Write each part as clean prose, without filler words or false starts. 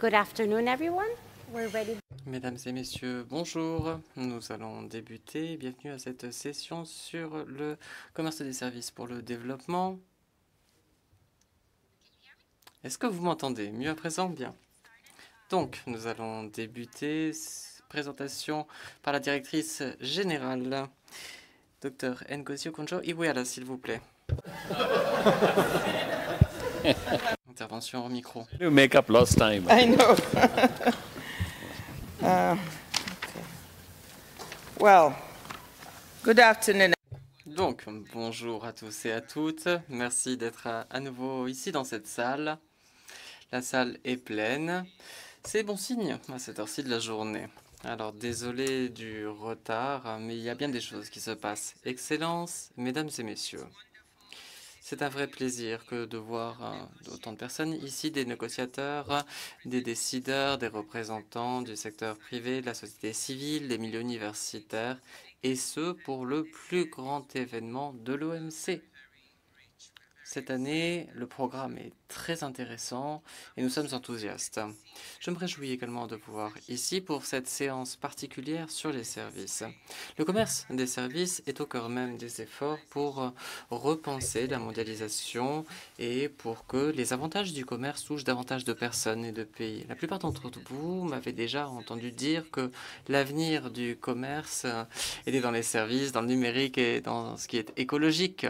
Good afternoon, everyone. We're ready. Mesdames et messieurs, bonjour. Nous allons débuter. Bienvenue à cette session sur le commerce des services pour le développement. Est-ce que vous m'entendez mieux à présent? Bien. Donc, nous allons débuter. Présentation par la directrice générale, Dr Ngozi Okonjo-Iweala, s'il vous plaît. Intervention au micro. You make up lost time. I know. Okay. Well, good afternoon. Donc, bonjour à tous et à toutes. Merci d'être à nouveau ici dans cette salle. La salle est pleine. C'est bon signe à cette heure-ci de la journée. Alors, désolé du retard, mais il y a bien des choses qui se passent. Excellences, mesdames et messieurs. C'est un vrai plaisir que de voir autant de personnes ici, des négociateurs, des décideurs, des représentants du secteur privé, de la société civile, des milieux universitaires, et ce pour le plus grand événement de l'OMC. Cette année, le programme est très intéressant et nous sommes enthousiastes. Je me réjouis également de vous voir ici pour cette séance particulière sur les services. Le commerce des services est au cœur même des efforts pour repenser la mondialisation et pour que les avantages du commerce touchent davantage de personnes et de pays. La plupart d'entre vous m'avaient déjà entendu dire que l'avenir du commerce était dans les services, dans le numérique et dans ce qui est écologique.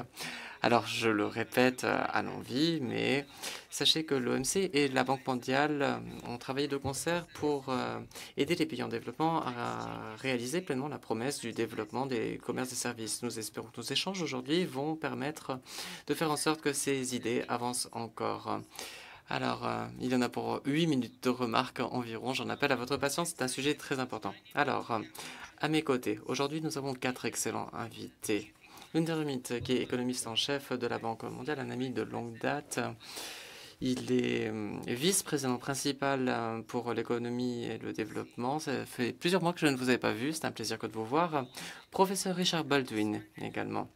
Alors, je le répète à l'envi, mais sachez que l'OMC et la Banque mondiale ont travaillé de concert pour aider les pays en développement à réaliser pleinement la promesse du développement des commerces et services. Nous espérons que nos échanges aujourd'hui vont permettre de faire en sorte que ces idées avancent encore. Alors, il y en a pour 8 minutes de remarques environ. J'en appelle à votre patience, c'est un sujet très important. Alors, à mes côtés, aujourd'hui, nous avons 4 excellents invités. Lundermith, qui est économiste en chef de la Banque mondiale, un ami de longue date. Il est vice-président principal pour l'économie et le développement. Ça fait plusieurs mois que je ne vous avais pas vu. C'est un plaisir que de vous voir. Professeur Richard Baldwin également.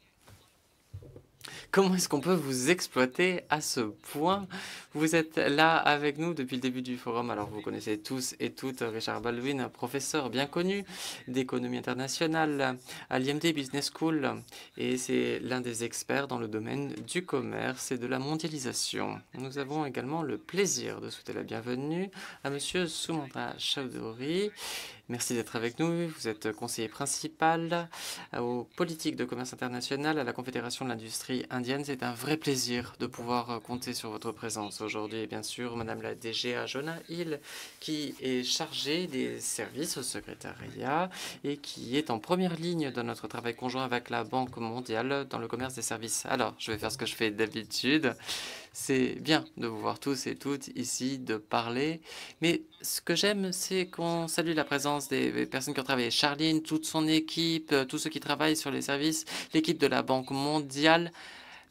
Comment est-ce qu'on peut vous exploiter à ce point? Vous êtes là avec nous depuis le début du forum. Alors, vous connaissez tous et toutes Richard Baldwin, un professeur bien connu d'économie internationale à l'IMD Business School. Et c'est l'un des experts dans le domaine du commerce et de la mondialisation. Nous avons également le plaisir de souhaiter la bienvenue à Monsieur Sumanta Chowdhury. Merci d'être avec nous. Vous êtes conseiller principal aux politiques de commerce international à la Confédération de l'industrie indienne. C'est un vrai plaisir de pouvoir compter sur votre présence aujourd'hui. Et bien sûr, Madame la DGA Jonah Hill, qui est chargée des services au secrétariat et qui est en première ligne dans notre travail conjoint avec la Banque mondiale dans le commerce des services. Alors, je vais faire ce que je fais d'habitude. C'est bien de vous voir tous et toutes ici, de parler. Mais ce que j'aime, c'est qu'on salue la présence des personnes qui ont travaillé. Charline, toute son équipe, tous ceux qui travaillent sur les services, l'équipe de la Banque mondiale.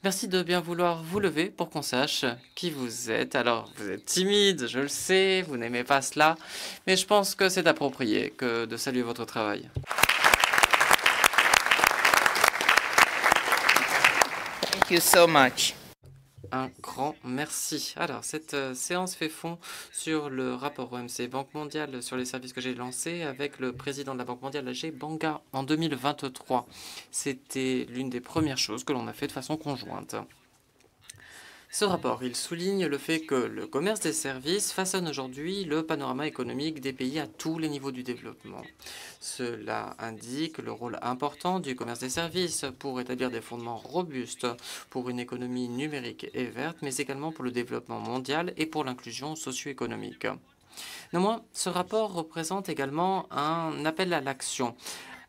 Merci de bien vouloir vous lever pour qu'on sache qui vous êtes. Alors, vous êtes timide, je le sais, vous n'aimez pas cela, mais je pense que c'est approprié que de saluer votre travail. Thank you so much. Un grand merci. Alors, cette séance fait fond sur le rapport OMC Banque mondiale sur les services que j'ai lancé avec le président de la Banque mondiale, Ajay Banga, en 2023. C'était l'une des premières choses que l'on a fait de façon conjointe. Ce rapport, il souligne le fait que le commerce des services façonne aujourd'hui le panorama économique des pays à tous les niveaux du développement. Cela indique le rôle important du commerce des services pour établir des fondements robustes pour une économie numérique et verte, mais également pour le développement mondial et pour l'inclusion socio-économique. Néanmoins, ce rapport représente également un appel à l'action.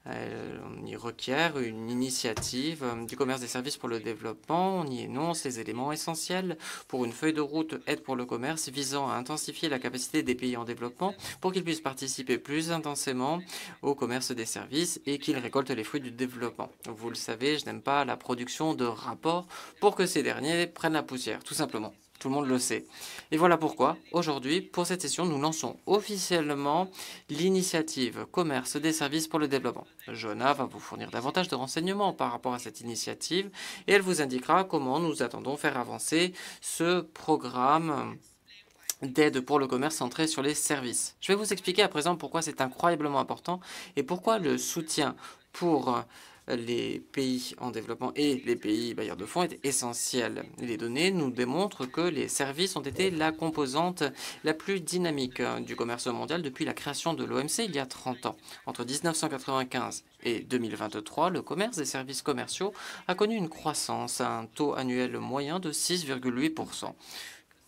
On y requiert une initiative du commerce des services pour le développement. On y énonce les éléments essentiels pour une feuille de route aide pour le commerce visant à intensifier la capacité des pays en développement pour qu'ils puissent participer plus intensément au commerce des services et qu'ils récoltent les fruits du développement. Vous le savez, je n'aime pas la production de rapports pour que ces derniers prennent la poussière, tout simplement. Tout le monde le sait. Et voilà pourquoi, aujourd'hui, pour cette session, nous lançons officiellement l'initiative Commerce des services pour le développement. Jonah va vous fournir davantage de renseignements par rapport à cette initiative et elle vous indiquera comment nous attendons faire avancer ce programme d'aide pour le commerce centré sur les services. Je vais vous expliquer à présent pourquoi c'est incroyablement important et pourquoi le soutien pour les pays en développement et les pays bailleurs de fonds est essentiel. Les données nous démontrent que les services ont été la composante la plus dynamique du commerce mondial depuis la création de l'OMC il y a 30 ans. Entre 1995 et 2023, le commerce des services commerciaux a connu une croissance à un taux annuel moyen de 6,8%.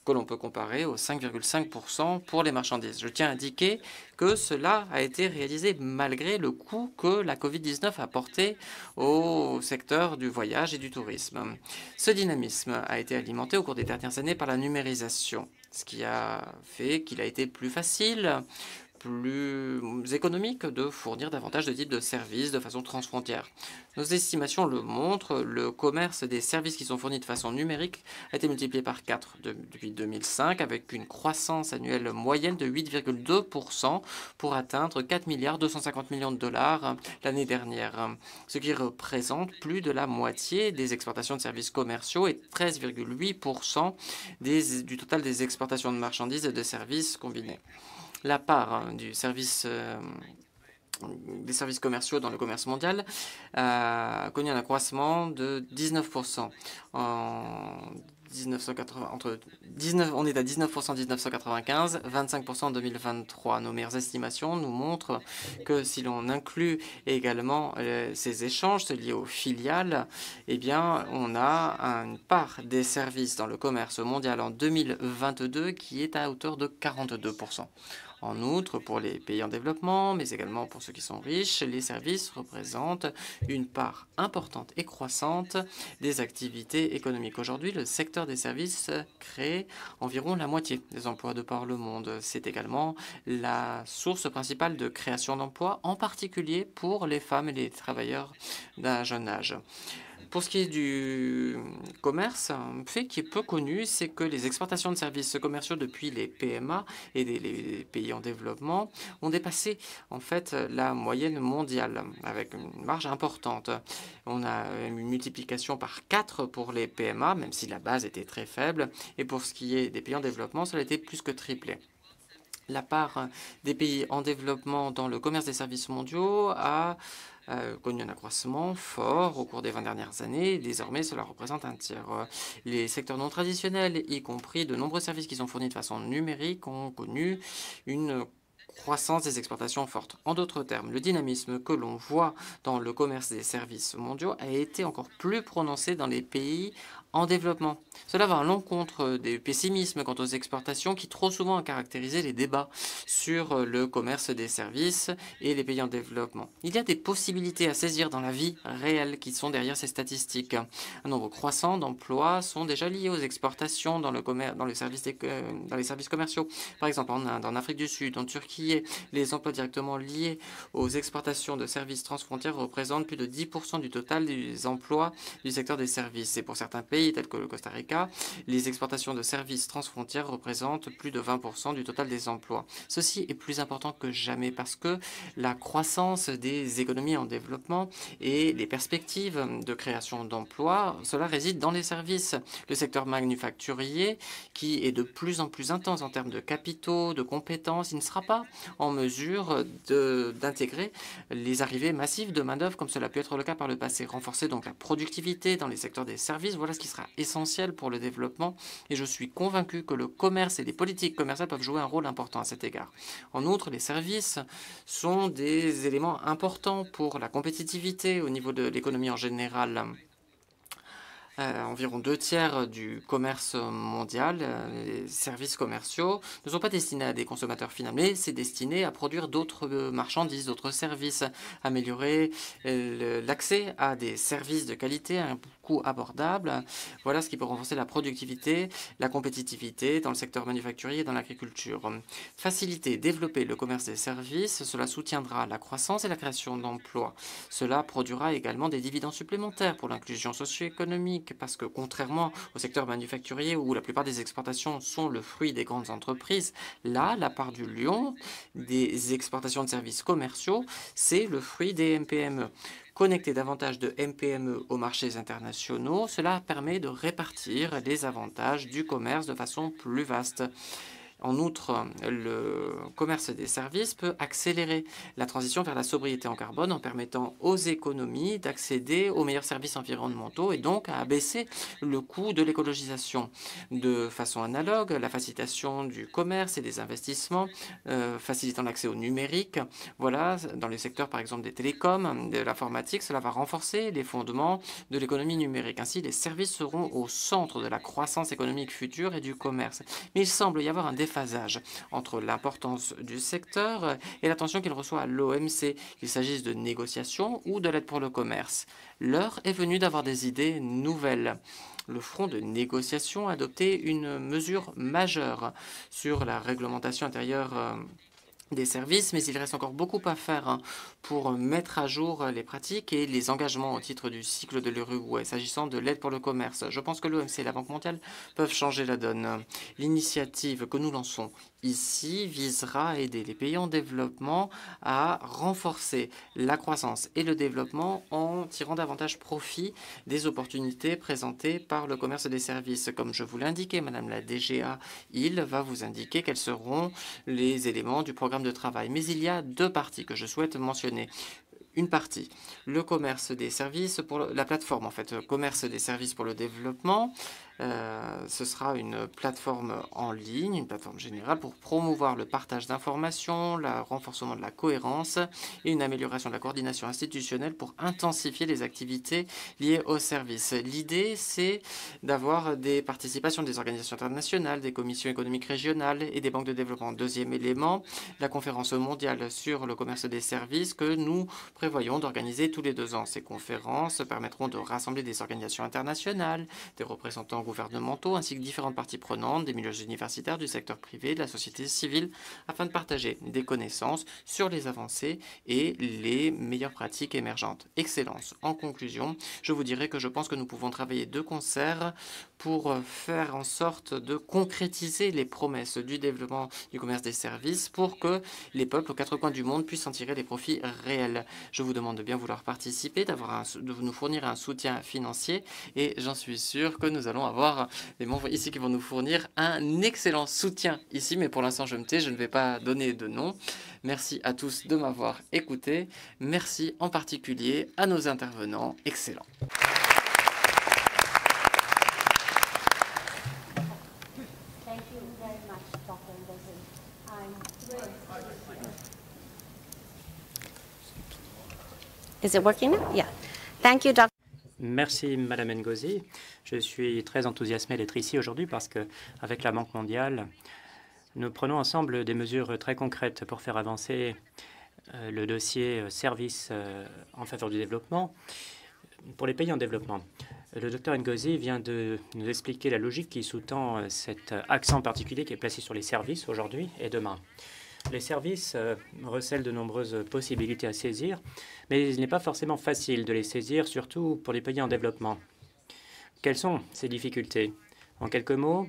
que l'on peut comparer aux 5,5% pour les marchandises. Je tiens à indiquer que cela a été réalisé malgré le coût que la Covid-19 a porté au secteur du voyage et du tourisme. Ce dynamisme a été alimenté au cours des dernières années par la numérisation, ce qui a fait qu'il a été plus facile, plus économique de fournir davantage de types de services de façon transfrontière. Nos estimations le montrent, le commerce des services qui sont fournis de façon numérique a été multiplié par 4 depuis 2005 avec une croissance annuelle moyenne de 8,2% pour atteindre 4,250 milliards de dollars l'année dernière, ce qui représente plus de la moitié des exportations de services commerciaux et 13,8% du total des exportations de marchandises et de services combinés. La part des services commerciaux dans le commerce mondial a connu un accroissement de 19% en 1980, on est à 19% en 1995, 25% en 2023. Nos meilleures estimations nous montrent que si l'on inclut également ces échanges liés aux filiales, eh bien, on a une part des services dans le commerce mondial en 2022 qui est à hauteur de 42%. En outre, pour les pays en développement, mais également pour ceux qui sont riches, les services représentent une part importante et croissante des activités économiques. Aujourd'hui, le secteur des services crée environ la moitié des emplois de par le monde. C'est également la source principale de création d'emplois, en particulier pour les femmes et les travailleurs d'un jeune âge. Pour ce qui est du commerce, un fait qui est peu connu, c'est que les exportations de services commerciaux depuis les PMA et les pays en développement ont dépassé en fait la moyenne mondiale avec une marge importante. On a une multiplication par 4 pour les PMA, même si la base était très faible, et pour ce qui est des pays en développement, cela a été plus que triplé. La part des pays en développement dans le commerce des services mondiaux a connu un accroissement fort au cours des 20 dernières années. Désormais, cela représente un tiers. Les secteurs non traditionnels, y compris de nombreux services qui sont fournis de façon numérique, ont connu une croissance des exportations forte. En d'autres termes, le dynamisme que l'on voit dans le commerce des services mondiaux a été encore plus prononcé dans les pays en développement. Cela va à l'encontre des pessimismes quant aux exportations qui trop souvent ont caractérisé les débats sur le commerce des services et les pays en développement. Il y a des possibilités à saisir dans la vie réelle qui sont derrière ces statistiques. Un nombre croissant d'emplois sont déjà liés aux exportations dans les services commerciaux. Par exemple, en Inde, en Afrique du Sud, en Turquie, les emplois directement liés aux exportations de services transfrontières représentent plus de 10% du total des emplois du secteur des services. Et pour certains pays, tels que le Costa Rica, les exportations de services transfrontières représentent plus de 20% du total des emplois. Ceci est plus important que jamais parce que la croissance des économies en développement et les perspectives de création d'emplois, cela réside dans les services. Le secteur manufacturier, qui est de plus en plus intense en termes de capitaux, de compétences, il ne sera pas en mesure d'intégrer les arrivées massives de main-d'œuvre comme cela a pu être le cas par le passé. Renforcer donc la productivité dans les secteurs des services, voilà ce qui sera essentiel pour le développement et je suis convaincu que le commerce et les politiques commerciales peuvent jouer un rôle important à cet égard. En outre, les services sont des éléments importants pour la compétitivité au niveau de l'économie en général. Environ 2 tiers du commerce mondial, les services commerciaux, ne sont pas destinés à des consommateurs finaux, mais c'est destiné à produire d'autres marchandises, d'autres services, améliorer l'accès à des services de qualité à un coût abordable. Voilà ce qui peut renforcer la productivité, la compétitivité dans le secteur manufacturier et dans l'agriculture. Faciliter, développer le commerce des services, cela soutiendra la croissance et la création d'emplois. Cela produira également des dividendes supplémentaires pour l'inclusion socio-économique, parce que contrairement au secteur manufacturier où la plupart des exportations sont le fruit des grandes entreprises, là, la part du lion des exportations de services commerciaux, c'est le fruit des MPME. Connecter davantage de MPME aux marchés internationaux, cela permet de répartir les avantages du commerce de façon plus vaste. En outre, le commerce des services peut accélérer la transition vers la sobriété en carbone en permettant aux économies d'accéder aux meilleurs services environnementaux et donc à abaisser le coût de l'écologisation. De façon analogue, la facilitation du commerce et des investissements, facilitant l'accès au numérique, voilà, dans les secteurs par exemple des télécoms, de l'informatique, cela va renforcer les fondements de l'économie numérique. Ainsi, les services seront au centre de la croissance économique future et du commerce. Mais il semble y avoir un déphasage entre l'importance du secteur et l'attention qu'il reçoit à l'OMC, qu'il s'agisse de négociations ou de l'aide pour le commerce. L'heure est venue d'avoir des idées nouvelles. Le front de négociation a adopté une mesure majeure sur la réglementation intérieure des services, mais il reste encore beaucoup à faire pour mettre à jour les pratiques et les engagements au titre du cycle de l'Uruguay s'agissant de l'aide pour le commerce. Je pense que l'OMC et la Banque mondiale peuvent changer la donne. L'initiative que nous lançons ici visera à aider les pays en développement à renforcer la croissance et le développement en tirant davantage profit des opportunités présentées par le commerce des services. Comme je vous l'ai indiqué, Madame la DGA, il va vous indiquer quels seront les éléments du programme de travail. Mais il y a deux parties que je souhaite mentionner. Une partie, le commerce des services pour la plateforme, en fait, commerce des services pour le développement. Ce sera une plateforme en ligne, une plateforme générale pour promouvoir le partage d'informations, le renforcement de la cohérence et une amélioration de la coordination institutionnelle pour intensifier les activités liées aux services. L'idée, c'est d'avoir des participations des organisations internationales, des commissions économiques régionales et des banques de développement. Deuxième élément, la conférence mondiale sur le commerce des services que nous prévoyons d'organiser tous les 2 ans. Ces conférences permettront de rassembler des organisations internationales, des représentants gouvernementaux ainsi que différentes parties prenantes, des milieux universitaires, du secteur privé, de la société civile, afin de partager des connaissances sur les avancées et les meilleures pratiques émergentes. Excellence. En conclusion, je vous dirais que je pense que nous pouvons travailler de concert pour faire en sorte de concrétiser les promesses du développement du commerce des services pour que les peuples aux 4 coins du monde puissent en tirer des profits réels. Je vous demande de bien vouloir participer, de nous fournir un soutien financier et j'en suis sûr que nous allons avoir des membres ici qui vont nous fournir un excellent soutien ici, mais pour l'instant je me tais, je ne vais pas donner de nom. Merci à tous de m'avoir écouté. Merci en particulier à nos intervenants. Excellent. Thank you very much, Dr. Ngozi. I'm thrilled. Is it working now? Yeah. Thank you, Dr. Merci, Madame Ngozi. Je suis très enthousiasmé d'être ici aujourd'hui parce qu'avec la Banque mondiale, nous prenons ensemble des mesures très concrètes pour faire avancer le dossier services en faveur du développement pour les pays en développement. Le docteur Ngozi vient de nous expliquer la logique qui sous-tend cet accent particulier qui est placé sur les services aujourd'hui et demain. Les services recèlent de nombreuses possibilités à saisir, mais il n'est pas forcément facile de les saisir, surtout pour les pays en développement. Quelles sont ces difficultés? En quelques mots,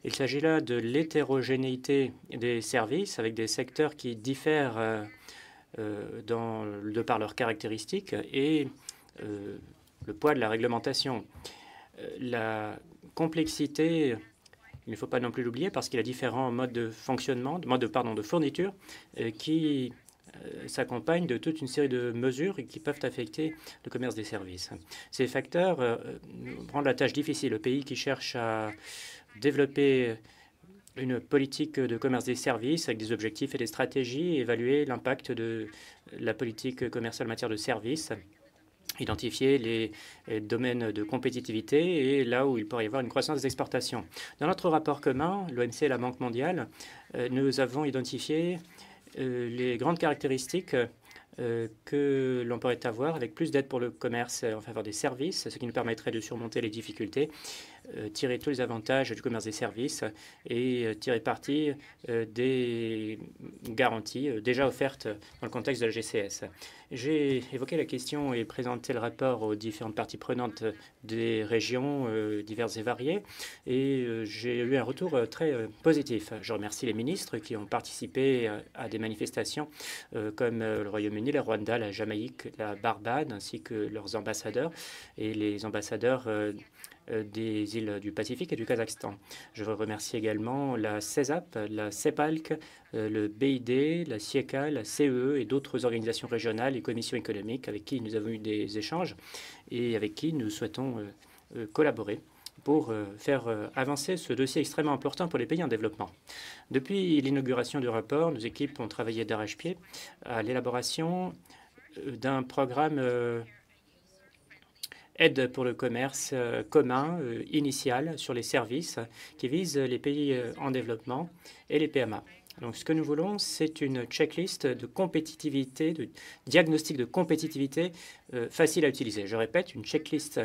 il s'agit là de l'hétérogénéité des services avec des secteurs qui diffèrent de par leurs caractéristiques et le poids de la réglementation. La complexité, il ne faut pas non plus l'oublier parce qu'il y a différents modes de fonctionnement, de fourniture qui s'accompagnent de toute une série de mesures qui peuvent affecter le commerce des services. Ces facteurs rendent la tâche difficile aux pays qui cherchent à développer une politique de commerce des services avec des objectifs et des stratégies, évaluer l'impact de la politique commerciale en matière de services, identifier les domaines de compétitivité et là où il pourrait y avoir une croissance des exportations. Dans notre rapport commun, l'OMC et la Banque mondiale, nous avons identifié les grandes caractéristiques que l'on pourrait avoir avec plus d'aide pour le commerce en faveur des services, ce qui nous permettrait de surmonter les difficultés, tirer tous les avantages du commerce des services et tirer parti des garanties déjà offertes dans le contexte de la GCS. J'ai évoqué la question et présenté le rapport aux différentes parties prenantes des régions diverses et variées et j'ai eu un retour très positif. Je remercie les ministres qui ont participé à des manifestations comme le Royaume-Uni, le Rwanda, la Jamaïque, la Barbade, ainsi que leurs ambassadeurs et les ambassadeurs des îles du Pacifique et du Kazakhstan. Je veux remercier également la CESAP, la CEPALC, le BID, la CIECA, la CEE et d'autres organisations régionales et commissions économiques avec qui nous avons eu des échanges et avec qui nous souhaitons collaborer pour faire avancer ce dossier extrêmement important pour les pays en développement. Depuis l'inauguration du rapport, nos équipes ont travaillé d'arrache-pied à l'élaboration d'un programme aide pour le commerce commun initial sur les services qui vise les pays en développement et les PMA. Donc, ce que nous voulons, c'est une checklist de compétitivité, de diagnostic de compétitivité facile à utiliser. Je répète, une checklist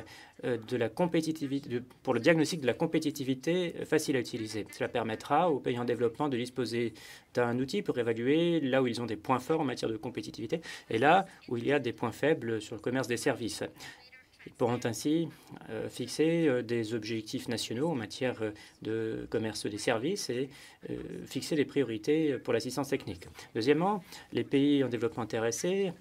de la compétitivité, pour le diagnostic de la compétitivité facile à utiliser. Cela permettra aux pays en développement de disposer d'un outil pour évaluer là où ils ont des points forts en matière de compétitivité et là où il y a des points faibles sur le commerce des services. Ils pourront ainsi fixer des objectifs nationaux en matière de commerce des services et fixer des priorités pour l'assistance technique. Deuxièmement, les pays en développement intéressés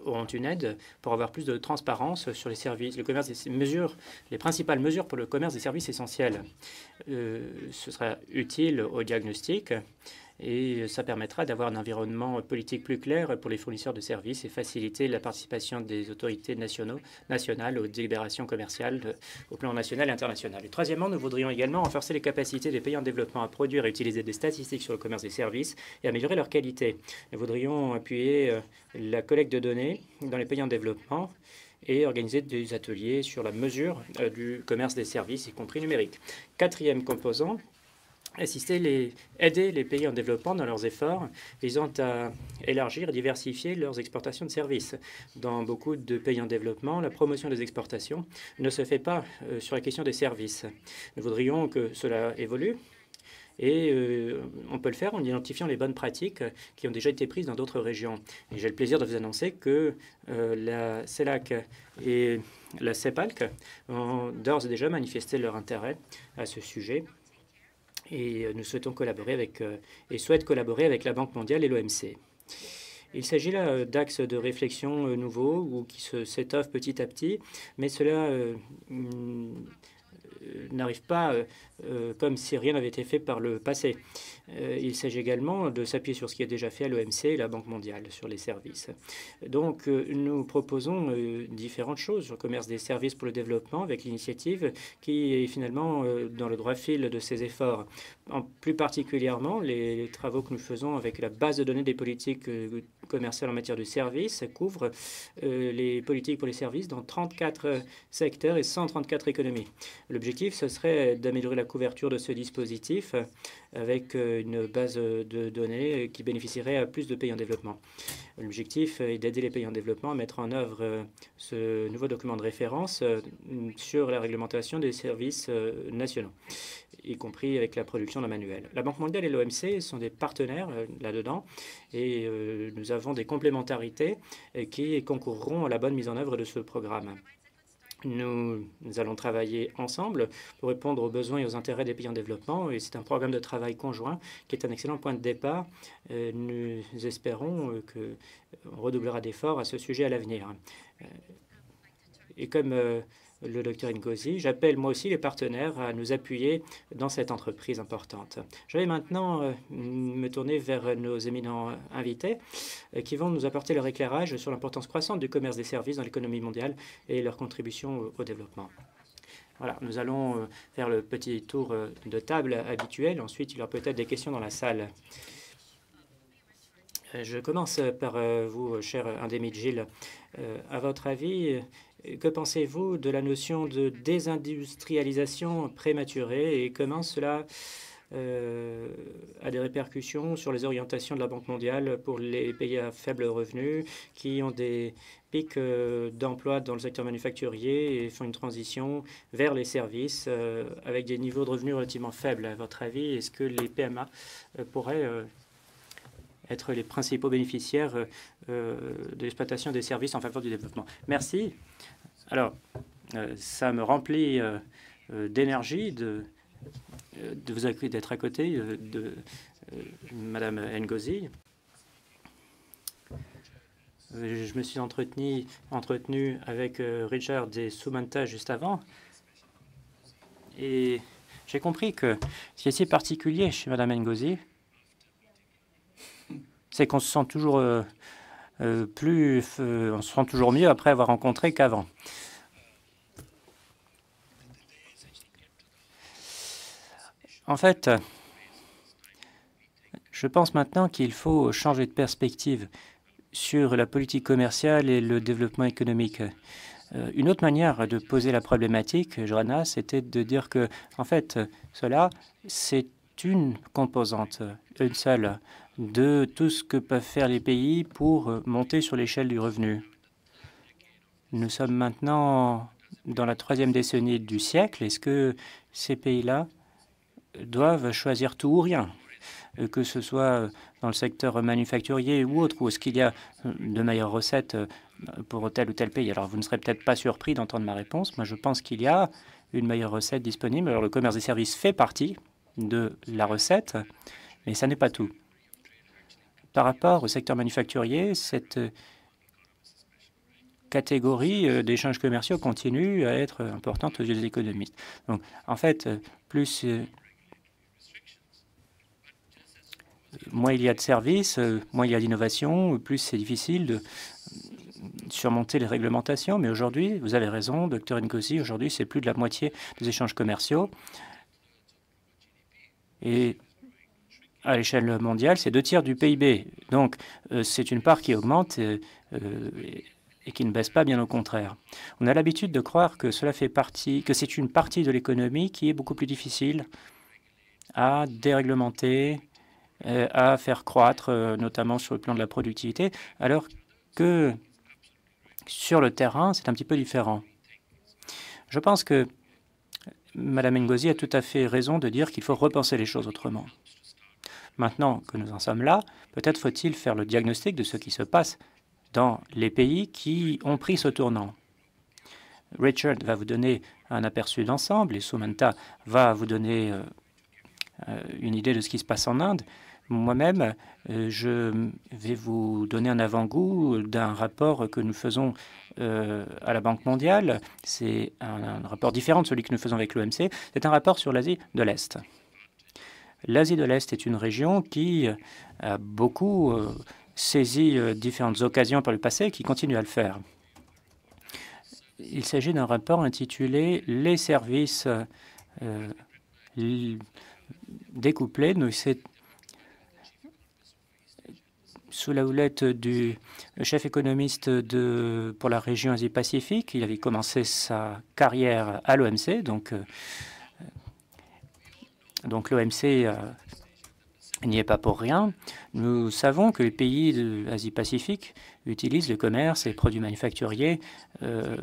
auront une aide pour avoir plus de transparence sur les services, le commerce des mesures, les principales mesures pour le commerce des services essentiels. Ce sera utile au diagnostic et ça permettra d'avoir un environnement politique plus clair pour les fournisseurs de services et faciliter la participation des autorités nationales aux délibérations commerciales au plan national et international. Et troisièmement, nous voudrions également renforcer les capacités des pays en développement à produire et utiliser des statistiques sur le commerce des services et améliorer leur qualité. Nous voudrions appuyer la collecte de données dans les pays en développement et organiser des ateliers sur la mesure du commerce des services, y compris numérique. Quatrième composant, aider les pays en développement dans leurs efforts visant à élargir et diversifier leurs exportations de services. Dans beaucoup de pays en développement, la promotion des exportations ne se fait pas sur la question des services. Nous voudrions que cela évolue. Et on peut le faire en identifiant les bonnes pratiques qui ont déjà été prises dans d'autres régions. Et j'ai le plaisir de vous annoncer que la CELAC et la CEPALC ont d'ores et déjà manifesté leur intérêt à ce sujet. Et nous souhaitons collaborer souhaitent collaborer avec la Banque mondiale et l'OMC. Il s'agit là d'axes de réflexion nouveaux ou qui s'étoffent petit à petit, mais cela n'arrive pas comme si rien n'avait été fait par le passé. Il s'agit également de s'appuyer sur ce qui est déjà fait à l'OMC et la Banque mondiale sur les services. Donc, nous proposons différentes choses sur le commerce des services pour le développement avec l'initiative qui est finalement dans le droit fil de ces efforts. Plus particulièrement, les travaux que nous faisons avec la base de données des politiques commerciales en matière de services couvrent les politiques pour les services dans 34 secteurs et 134 économies. L'objectif, ce serait d'améliorer la couverture de ce dispositif avec une base de données qui bénéficierait à plus de pays en développement. L'objectif est d'aider les pays en développement à mettre en œuvre ce nouveau document de référence sur la réglementation des services nationaux, y compris avec la production d'un manuel. La Banque mondiale et l'OMC sont des partenaires là-dedans et nous avons des complémentarités qui concourront à la bonne mise en œuvre de ce programme. Nous allons travailler ensemble pour répondre aux besoins et aux intérêts des pays en développement et c'est un programme de travail conjoint qui est un excellent point de départ. Nous espérons qu'on redoublera d'efforts à ce sujet à l'avenir. Et comme le docteur Ngozi, j'appelle moi aussi les partenaires à nous appuyer dans cette entreprise importante. Je vais maintenant me tourner vers nos éminents invités qui vont nous apporter leur éclairage sur l'importance croissante du commerce des services dans l'économie mondiale et leur contribution au développement. Voilà, nous allons faire le petit tour de table habituel. Ensuite, il y aura peut-être des questions dans la salle. Je commence par vous, cher Indemit Gilles. À votre avis, que pensez-vous de la notion de désindustrialisation prématurée et comment cela a des répercussions sur les orientations de la Banque mondiale pour les pays à faible revenu qui ont des pics d'emploi dans le secteur manufacturier et font une transition vers les services avec des niveaux de revenus relativement faibles? À votre avis, est-ce que les PMA pourraient être les principaux bénéficiaires de l'exploitation des services en faveur du développement? Merci. Alors, ça me remplit d'énergie d'être à côté de Madame Ngozi. Je me suis entretenu avec Richard et Sumanta juste avant. Et j'ai compris que ce qui est si particulier chez Mme Ngozi, c'est qu'on se sent toujours on se sent toujours mieux après avoir rencontré qu'avant. En fait, je pense maintenant qu'il faut changer de perspective sur la politique commerciale et le développement économique. Une autre manière de poser la problématique, Johanna, c'était de dire que, en fait, cela, c'est une composante, une seule, de tout ce que peuvent faire les pays pour monter sur l'échelle du revenu. Nous sommes maintenant dans la 3e décennie du siècle. Est-ce que ces pays-là doivent choisir tout ou rien, que ce soit dans le secteur manufacturier ou autre, ou est-ce qu'il y a de meilleures recettes pour tel ou tel pays? Alors, vous ne serez peut-être pas surpris d'entendre ma réponse. Moi, je pense qu'il y a une meilleure recette disponible. Alors, le commerce des services fait partie de la recette, mais ça n'est pas tout. Par rapport au secteur manufacturier, cette catégorie d'échanges commerciaux continue à être importante aux yeux des économistes. Donc, en fait, moins il y a de services, moins il y a d'innovation, plus c'est difficile de surmonter les réglementations. Mais aujourd'hui, vous avez raison, Dr Ngozi, aujourd'hui, c'est plus de la moitié des échanges commerciaux. Et à l'échelle mondiale, c'est 2 tiers du PIB. Donc, c'est une part qui augmente et qui ne baisse pas, bien au contraire. On a l'habitude de croire que cela fait partie, que c'est une partie de l'économie qui est beaucoup plus difficile à déréglementer, à faire croître, notamment sur le plan de la productivité, alors que sur le terrain, c'est un petit peu différent. Je pense que Mme Ngozi a tout à fait raison de dire qu'il faut repenser les choses autrement. Maintenant que nous en sommes là, peut-être faut-il faire le diagnostic de ce qui se passe dans les pays qui ont pris ce tournant. Richard va vous donner un aperçu d'ensemble et Sumanta va vous donner une idée de ce qui se passe en Inde. Moi-même, je vais vous donner un avant-goût d'un rapport que nous faisons à la Banque mondiale. C'est un rapport différent de celui que nous faisons avec l'OMC. C'est un rapport sur l'Asie de l'Est. L'Asie de l'Est est une région qui a beaucoup saisi différentes occasions par le passé et qui continue à le faire. Il s'agit d'un rapport intitulé « Les services découplés ». C'est sous la houlette du chef économiste pour la région Asie-Pacifique. Il avait commencé sa carrière à l'OMC, donc l'OMC n'y est pas pour rien. Nous savons que les pays de l'Asie-Pacifique utilisent le commerce et les produits manufacturiers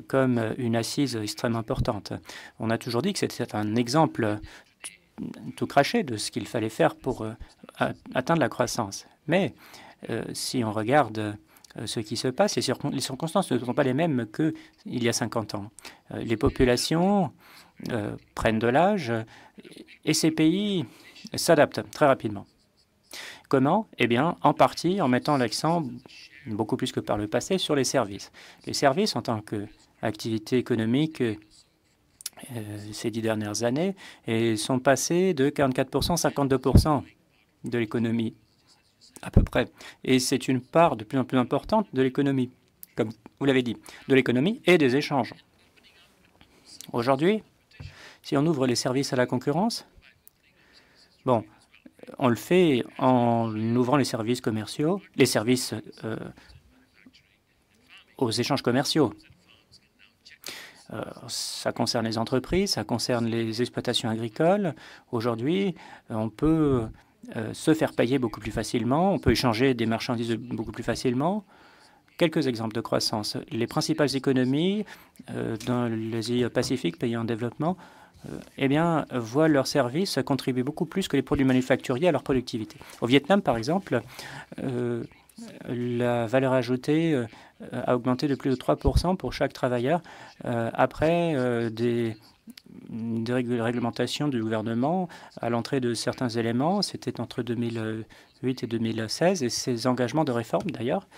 comme une assise extrêmement importante. On a toujours dit que c'était un exemple tout craché de ce qu'il fallait faire pour atteindre la croissance. Mais si on regarde ce qui se passe, les circonstances ne sont pas les mêmes qu'il y a 50 ans. Les populations prennent de l'âge et ces pays s'adaptent très rapidement. Comment? Eh bien, en partie en mettant l'accent, beaucoup plus que par le passé, sur les services. Les services, en tant qu'activité économique, ces 10 dernières années, sont passés de 44% à 52% de l'économie, à peu près. Et c'est une part de plus en plus importante de l'économie, comme vous l'avez dit, de l'économie et des échanges. Aujourd'hui, si on ouvre les services à la concurrence, bon, on le fait en ouvrant les services commerciaux, les services aux échanges commerciaux. Ça concerne les entreprises, ça concerne les exploitations agricoles. Aujourd'hui, on peut se faire payer beaucoup plus facilement, on peut échanger des marchandises beaucoup plus facilement. Quelques exemples de croissance. Les principales économies dans l'Asie-Pacifique, pays en développement, eh bien, voient leurs services contribuer beaucoup plus que les produits manufacturiers à leur productivité. Au Vietnam, par exemple, la valeur ajoutée a augmenté de plus de 3% pour chaque travailleur après des réglementation du gouvernement à l'entrée de certains éléments. C'était entre 2008 et 2016. Et ces engagements de réforme, d'ailleurs,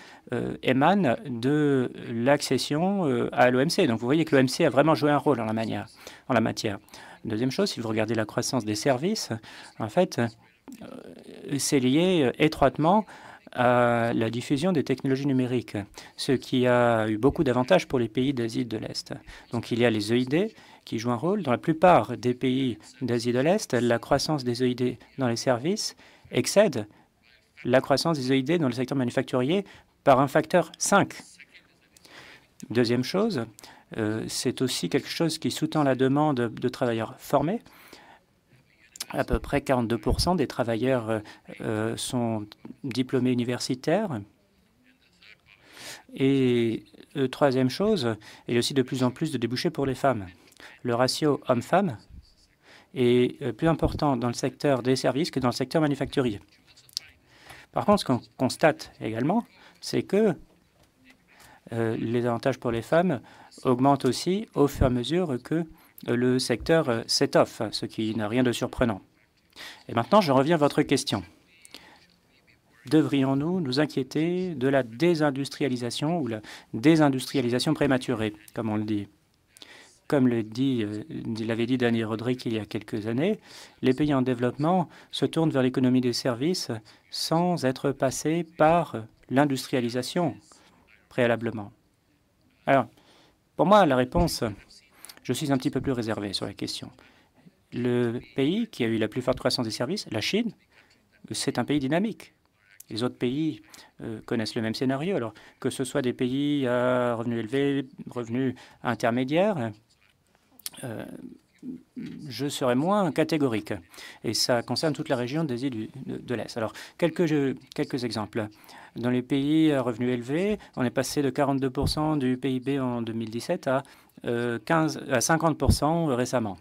émanent de l'accession à l'OMC. Donc vous voyez que l'OMC a vraiment joué un rôle en la matière. Deuxième chose, si vous regardez la croissance des services, en fait, c'est lié étroitement à la diffusion des technologies numériques, ce qui a eu beaucoup d'avantages pour les pays d'Asie de l'Est. Donc il y a les EID qui jouent un rôle. Dans la plupart des pays d'Asie de l'Est, la croissance des EID dans les services excède la croissance des EID dans le secteur manufacturier par un facteur 5. Deuxième chose, c'est aussi quelque chose qui sous-tend la demande de travailleurs formés. À peu près 42% des travailleurs sont diplômés universitaires. Et troisième chose, il y a aussi de plus en plus de débouchés pour les femmes. Le ratio homme-femme est plus important dans le secteur des services que dans le secteur manufacturier. Par contre, ce qu'on constate également, c'est que les avantages pour les femmes augmentent aussi au fur et à mesure que le secteur s'étoffe, ce qui n'a rien de surprenant. Et maintenant, je reviens à votre question. Devrions-nous nous inquiéter de la désindustrialisation ou la désindustrialisation prématurée, comme on le dit? Comme l'avait dit Daniel Rodrik il y a quelques années, les pays en développement se tournent vers l'économie des services sans être passés par l'industrialisation préalablement. Alors, pour moi, la réponse, je suis un petit peu plus réservé sur la question. Le pays qui a eu la plus forte croissance des services, la Chine, c'est un pays dynamique. Les autres pays connaissent le même scénario. Alors, que ce soit des pays à revenus élevés, revenus intermédiaires, je serais moins catégorique. Et ça concerne toute la région d'Asie de l'Est. Alors, quelques exemples. Dans les pays à revenus élevés, on est passé de 42% du PIB en 2017 à 50% récemment.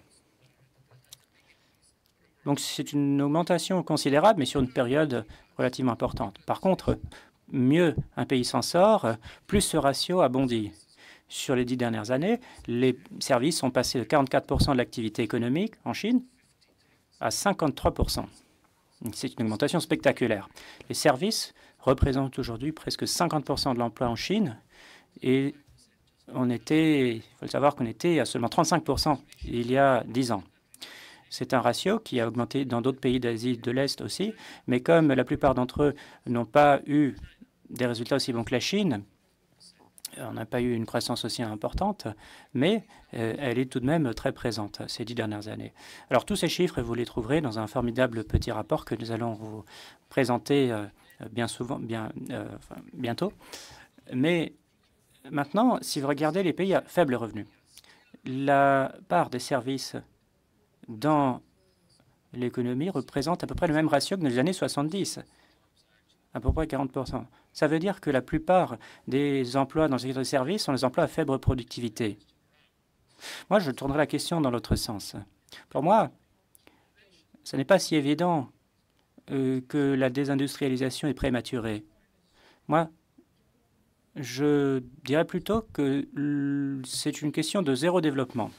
Donc, c'est une augmentation considérable, mais sur une période relativement importante. Par contre, mieux un pays s'en sort, plus ce ratio a bondi. Sur les 10 dernières années, les services sont passés de 44% de l'activité économique en Chine à 53%. C'est une augmentation spectaculaire. Les services représentent aujourd'hui presque 50% de l'emploi en Chine et il faut savoir qu'on était à seulement 35% il y a 10 ans. C'est un ratio qui a augmenté dans d'autres pays d'Asie de l'Est aussi, mais comme la plupart d'entre eux n'ont pas eu des résultats aussi bons que la Chine, on n'a pas eu une croissance aussi importante, mais elle est tout de même très présente ces 10 dernières années. Alors tous ces chiffres, vous les trouverez dans un formidable petit rapport que nous allons vous présenter bientôt. Mais maintenant, si vous regardez les pays à faible revenu, la part des services dans l'économie représente à peu près le même ratio que dans les années 70, à peu près 40%. Ça veut dire que la plupart des emplois dans le secteur des services sont des emplois à faible productivité. Moi, je tournerai la question dans l'autre sens. Pour moi, ce n'est pas si évident que la désindustrialisation est prématurée. Moi, je dirais plutôt que c'est une question de zéro développement.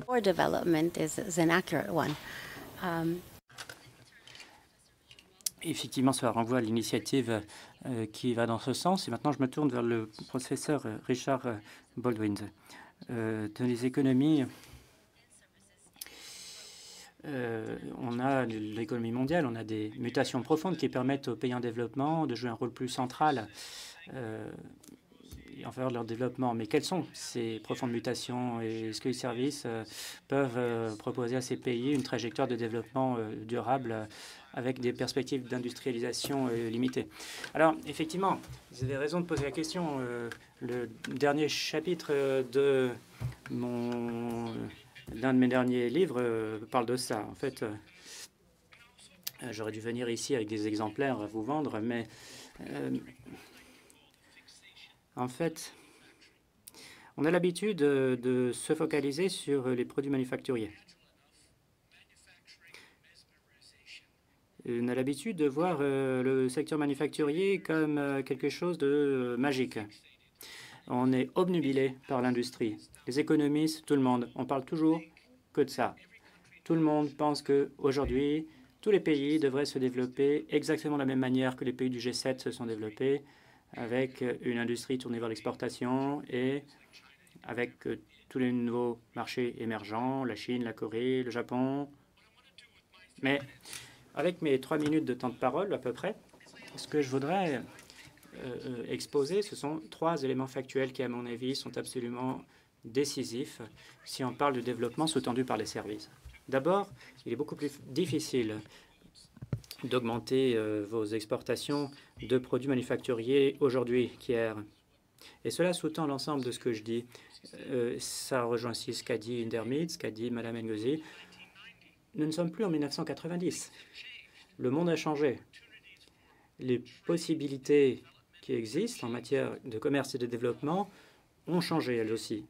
Or development is an accurate one. Effectivement, cela renvoie à l'initiative qui va dans ce sens. Et maintenant, je me tourne vers le professeur Richard Baldwin. Dans les économies, on a l'économie mondiale, on a des mutations profondes qui permettent aux pays en développement de jouer un rôle plus central en faveur de leur développement. Mais quelles sont ces profondes mutations et est-ce que les services peuvent proposer à ces pays une trajectoire de développement durable avec des perspectives d'industrialisation limitées? Alors, effectivement, vous avez raison de poser la question. Le dernier chapitre d'un de mes derniers livres parle de ça. En fait, j'aurais dû venir ici avec des exemplaires à vous vendre, mais en fait, on a l'habitude de se focaliser sur les produits manufacturiers. On a l'habitude de voir le secteur manufacturier comme quelque chose de magique. On est obnubilé par l'industrie. Les économistes, tout le monde, on parle toujours que de ça. Tout le monde pense qu'aujourd'hui, tous les pays devraient se développer exactement de la même manière que les pays du G7 se sont développés, avec une industrie tournée vers l'exportation et avec tous les nouveaux marchés émergents, la Chine, la Corée, le Japon. Mais avec mes 3 minutes de temps de parole à peu près, ce que je voudrais exposer, ce sont 3 éléments factuels qui, à mon avis, sont absolument décisifs si on parle de développement sous-tendu par les services. D'abord, il est beaucoup plus difficile d'augmenter vos exportations de produits manufacturiers aujourd'hui qu'hier. Et cela sous-tend l'ensemble de ce que je dis. Ça rejoint aussi ce qu'a dit Indermit, ce qu'a dit Mme Ngozi. Nous ne sommes plus en 1990. Le monde a changé. Les possibilités qui existent en matière de commerce et de développement ont changé elles aussi.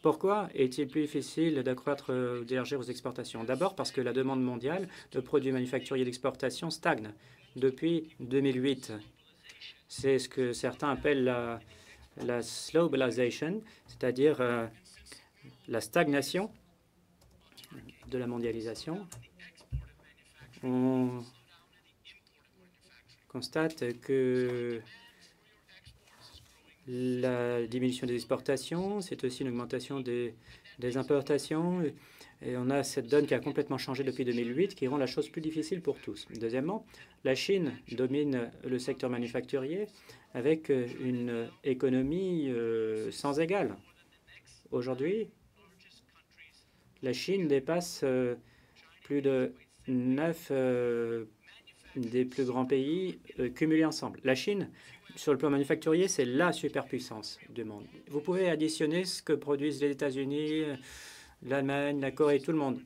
Pourquoi est-il plus difficile d'accroître ou d'élargir vos exportations? D'abord parce que la demande mondiale de produits manufacturiers d'exportation stagne depuis 2008. C'est ce que certains appellent la globalization, c'est-à-dire la stagnation de la mondialisation. On constate que la diminution des exportations, c'est aussi une augmentation des importations. Et on a cette donne qui a complètement changé depuis 2008, qui rend la chose plus difficile pour tous. Deuxièmement, la Chine domine le secteur manufacturier avec une économie sans égale. Aujourd'hui, la Chine dépasse plus de 9 des plus grands pays cumulés ensemble. La Chine, sur le plan manufacturier, c'est la superpuissance du monde. Vous pouvez additionner ce que produisent les États-Unis, l'Allemagne, la Corée, tout le monde.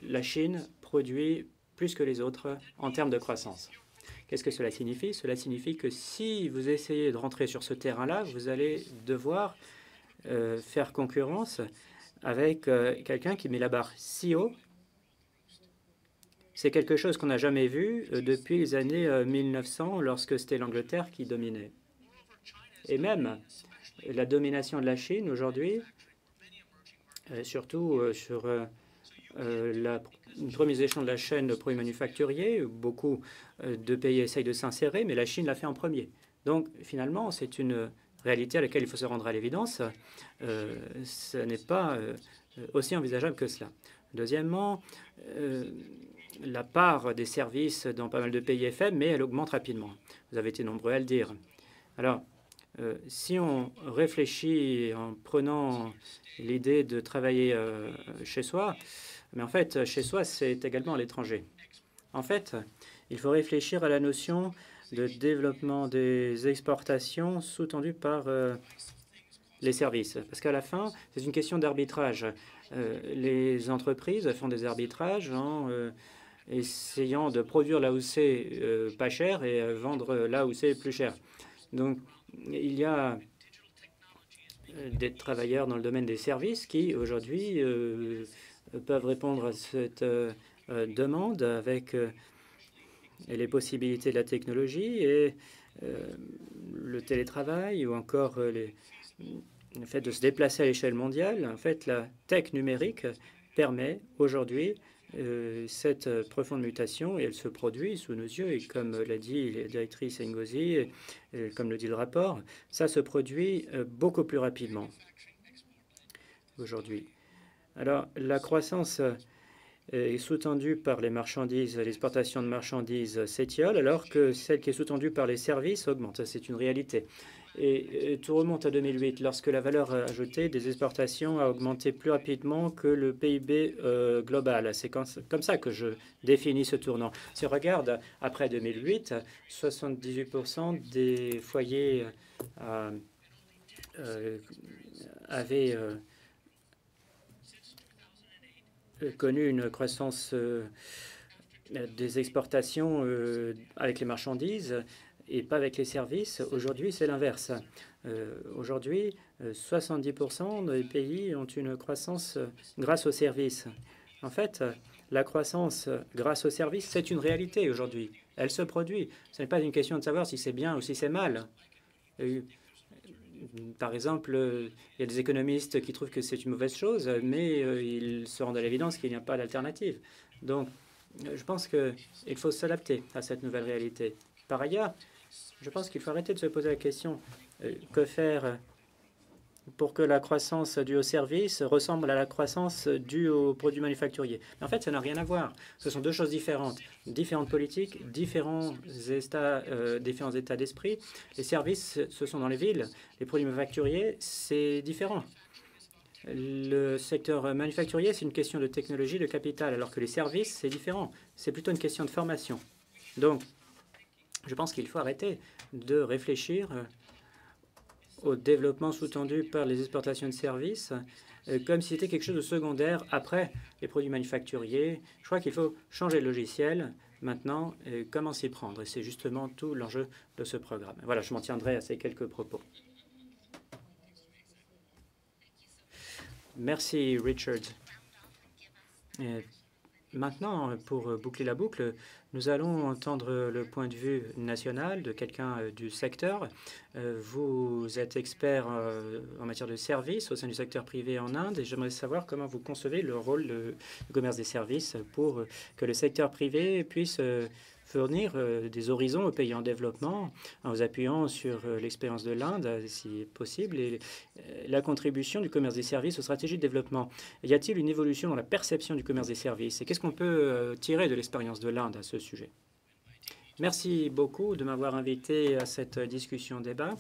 La Chine produit plus que les autres en termes de croissance. Qu'est-ce que cela signifie? Cela signifie que si vous essayez de rentrer sur ce terrain-là, vous allez devoir faire concurrence avec quelqu'un qui met la barre si haut. C'est quelque chose qu'on n'a jamais vu depuis les années 1900, lorsque c'était l'Angleterre qui dominait. Et même la domination de la Chine aujourd'hui, surtout sur une première échelon de la chaîne de produits manufacturiers, beaucoup de pays essayent de s'insérer, mais la Chine l'a fait en premier. Donc finalement, c'est une réalité à laquelle il faut se rendre à l'évidence. Ce n'est pas aussi envisageable que cela. Deuxièmement, la part des services dans pas mal de pays est faible, mais elle augmente rapidement. Vous avez été nombreux à le dire. Alors, si on réfléchit en prenant l'idée de travailler chez soi, mais en fait, chez soi, c'est également à l'étranger. En fait, il faut réfléchir à la notion de développement des exportations sous-tendues par les services. Parce qu'à la fin, c'est une question d'arbitrage. Les entreprises font des arbitrages en essayant de produire là où c'est pas cher et vendre là où c'est plus cher. Donc, il y a des travailleurs dans le domaine des services qui, aujourd'hui, peuvent répondre à cette demande avec les possibilités de la technologie et le télétravail ou encore le fait de se déplacer à l'échelle mondiale. En fait, la tech numérique permet aujourd'hui cette profonde mutation et elle se produit sous nos yeux. Et comme l'a dit la directrice Ngozi, comme le dit le rapport, ça se produit beaucoup plus rapidement aujourd'hui. Alors, la croissance est sous-tendue par les marchandises, l'exportation de marchandises s'étiole, alors que celle qui est sous-tendue par les services augmente. C'est une réalité. Et tout remonte à 2008, lorsque la valeur ajoutée des exportations a augmenté plus rapidement que le PIB global. C'est comme ça que je définis ce tournant. Si on regarde après 2008, 78% des foyers avaient connu une croissance des exportations avec les marchandises et pas avec les services. Aujourd'hui, c'est l'inverse. Aujourd'hui, 70% des pays ont une croissance grâce aux services. En fait, La croissance grâce aux services, c'est une réalité aujourd'hui. Elle se produit. Ce n'est pas une question de savoir si c'est bien ou si c'est mal. Par exemple, il y a des économistes qui trouvent que c'est une mauvaise chose, mais ils se rendent à l'évidence qu'il n'y a pas d'alternative. Donc, je pense qu'il faut s'adapter à cette nouvelle réalité. Par ailleurs, je pense qu'il faut arrêter de se poser la question que faire pour que la croissance due aux services ressemble à la croissance due aux produits manufacturiers. Mais en fait, ça n'a rien à voir. Ce sont deux choses différentes. Différentes politiques, différents états d'esprit. Les services, ce sont dans les villes. Les produits manufacturiers, c'est différent. Le secteur manufacturier, c'est une question de technologie, de capital, alors que les services, c'est différent. C'est plutôt une question de formation. Donc, je pense qu'il faut arrêter de réfléchir au développement sous-tendu par les exportations de services comme si c'était quelque chose de secondaire après les produits manufacturiers. Je crois qu'il faut changer le logiciel maintenant et comment s'y prendre. Et c'est justement tout l'enjeu de ce programme. Voilà, je m'en tiendrai à ces quelques propos. Merci, Richard. Et maintenant, pour boucler la boucle, nous allons entendre le point de vue national de quelqu'un du secteur. Vous êtes expert en matière de services au sein du secteur privé en Inde et j'aimerais savoir comment vous concevez le rôle du commerce des services pour que le secteur privé puisse fournir des horizons aux pays en développement en vous appuyant sur l'expérience de l'Inde, si possible, et la contribution du commerce des services aux stratégies de développement. Y a-t-il une évolution dans la perception du commerce des services et qu'est-ce qu'on peut tirer de l'expérience de l'Inde à ce sujet? Merci beaucoup de m'avoir invité à cette discussion-débat.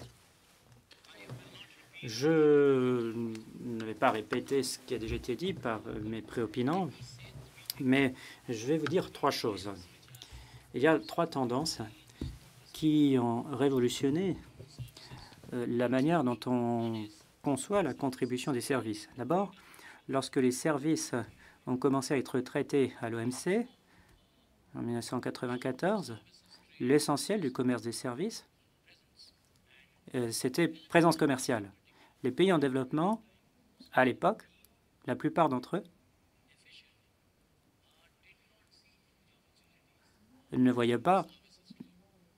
Je ne vais pas répéter ce qui a déjà été dit par mes préopinants, mais je vais vous dire trois choses. Il y a trois tendances qui ont révolutionné la manière dont on conçoit la contribution des services. D'abord, lorsque les services ont commencé à être traités à l'OMC en 1994, l'essentiel du commerce des services, c'était présence commerciale. Les pays en développement, à l'époque, la plupart d'entre eux, ne voyaient pas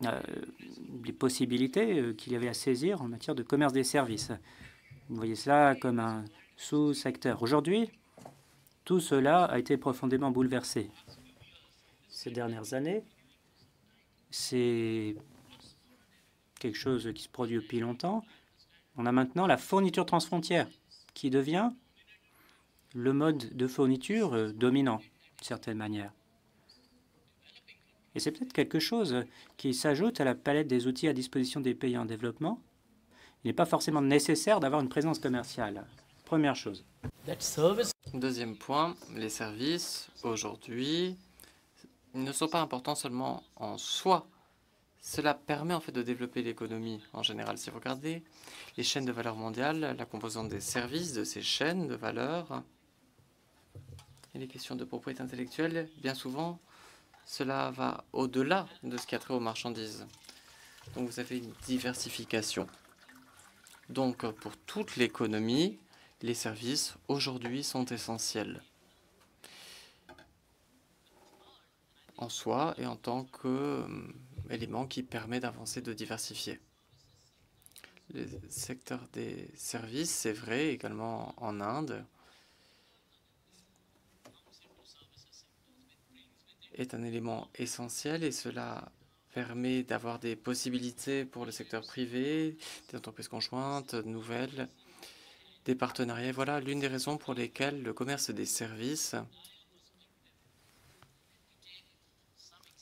les possibilités qu'il y avait à saisir en matière de commerce des services. Vous voyez cela comme un sous-secteur. Aujourd'hui, tout cela a été profondément bouleversé. Ces dernières années, c'est quelque chose qui se produit depuis longtemps. On a maintenant la fourniture transfrontière qui devient le mode de fourniture dominant, d'une certaine manière. Et c'est peut-être quelque chose qui s'ajoute à la palette des outils à disposition des pays en développement. Il n'est pas forcément nécessaire d'avoir une présence commerciale. Première chose. Deuxième point, les services, aujourd'hui, ne sont pas importants seulement en soi. Cela permet en fait de développer l'économie en général. Si vous regardez les chaînes de valeur mondiale, la composante des services de ces chaînes de valeur et les questions de propriété intellectuelle, bien souvent, cela va au-delà de ce qui a trait aux marchandises. Donc vous avez une diversification. Donc pour toute l'économie, les services aujourd'hui sont essentiels en soi et en tant qu'élément qui permet d'avancer, de diversifier. Le secteur des services, c'est vrai également en Inde, est un élément essentiel et cela permet d'avoir des possibilités pour le secteur privé, des entreprises conjointes, nouvelles, des partenariats. Voilà l'une des raisons pour lesquelles le commerce des services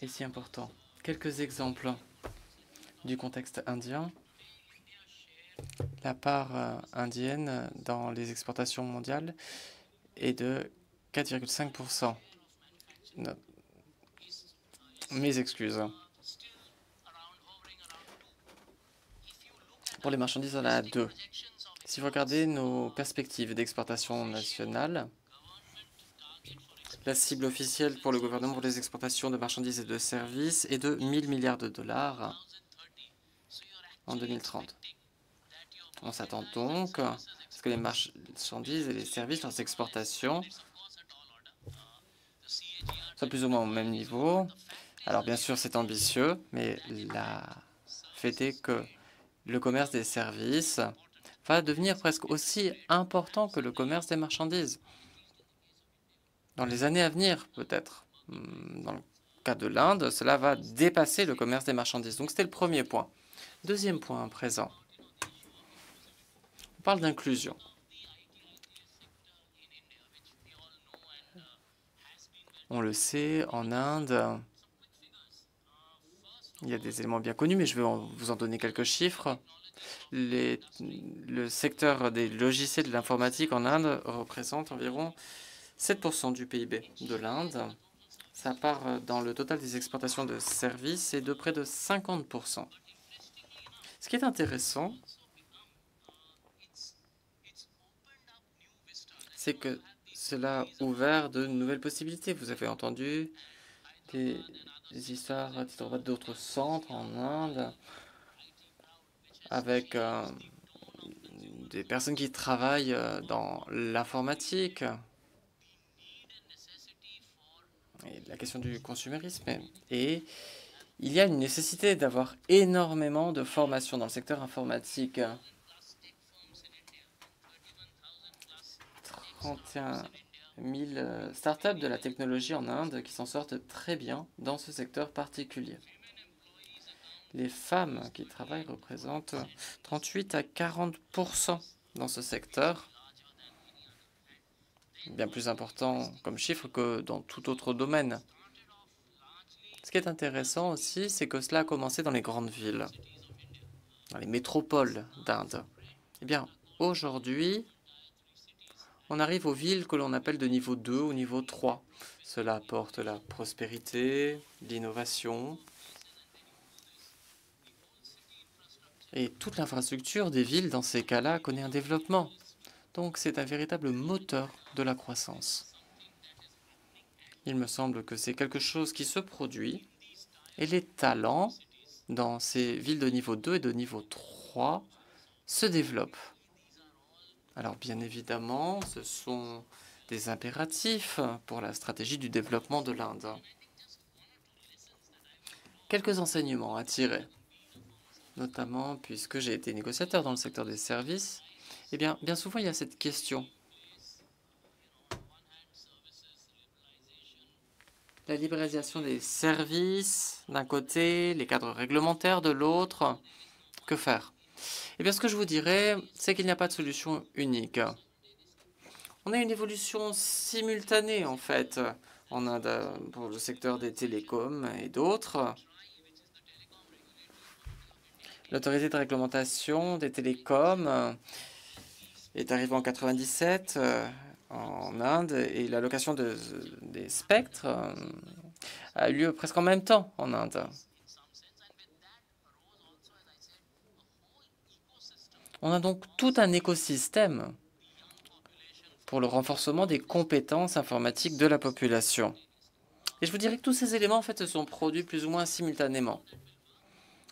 est si important. Quelques exemples du contexte indien. La part indienne dans les exportations mondiales est de 4,5%. Mes excuses. Pour les marchandises, on a 2. Si vous regardez nos perspectives d'exportation nationale, la cible officielle pour le gouvernement pour les exportations de marchandises et de services est de 1 000 milliards de dollars en 2030. On s'attend donc à ce que les marchandises et les services, leurs exportations, soit plus ou moins au même niveau. Alors bien sûr, c'est ambitieux, mais la fait est que le commerce des services va devenir presque aussi important que le commerce des marchandises. Dans les années à venir, peut-être. Dans le cas de l'Inde, cela va dépasser le commerce des marchandises. Donc c'était le premier point. Deuxième point à présent. On parle d'inclusion. On le sait, en Inde, il y a des éléments bien connus, mais je vais vous en donner quelques chiffres. Le secteur des logiciels de l'informatique en Inde représente environ 7% du PIB de l'Inde. Ça part dans le total des exportations de services et de près de 50%. Ce qui est intéressant, c'est que cela a ouvert de nouvelles possibilités. Vous avez entendu des histoires à titre d'autres centres en Inde avec des personnes qui travaillent dans l'informatique et la question du consumérisme. Et il y a une nécessité d'avoir énormément de formation dans le secteur informatique. 31 000 startups de la technologie en Inde qui s'en sortent très bien dans ce secteur particulier. Les femmes qui travaillent représentent 38 à 40% dans ce secteur. Bien plus important comme chiffre que dans tout autre domaine. Ce qui est intéressant aussi, c'est que cela a commencé dans les grandes villes, dans les métropoles d'Inde. Eh bien, aujourd'hui, on arrive aux villes que l'on appelle de niveau 2 ou niveau 3. Cela apporte la prospérité, l'innovation. Et toute l'infrastructure des villes, dans ces cas-là, connaît un développement. Donc, c'est un véritable moteur de la croissance. Il me semble que c'est quelque chose qui se produit. Et les talents dans ces villes de niveau 2 et de niveau 3 se développent. Alors bien évidemment, ce sont des impératifs pour la stratégie du développement de l'Inde. Quelques enseignements à tirer, notamment puisque j'ai été négociateur dans le secteur des services. Eh bien souvent il y a cette question. La libéralisation des services d'un côté, les cadres réglementaires de l'autre, que faire? Eh bien, ce que je vous dirais, c'est qu'il n'y a pas de solution unique. On a une évolution simultanée, en fait, en Inde, pour le secteur des télécoms et d'autres. L'autorité de réglementation des télécoms est arrivée en 97 en Inde et l'allocation des spectres a eu lieu presque en même temps en Inde. On a donc tout un écosystème pour le renforcement des compétences informatiques de la population. Et je vous dirais que tous ces éléments, en fait, se sont produits plus ou moins simultanément.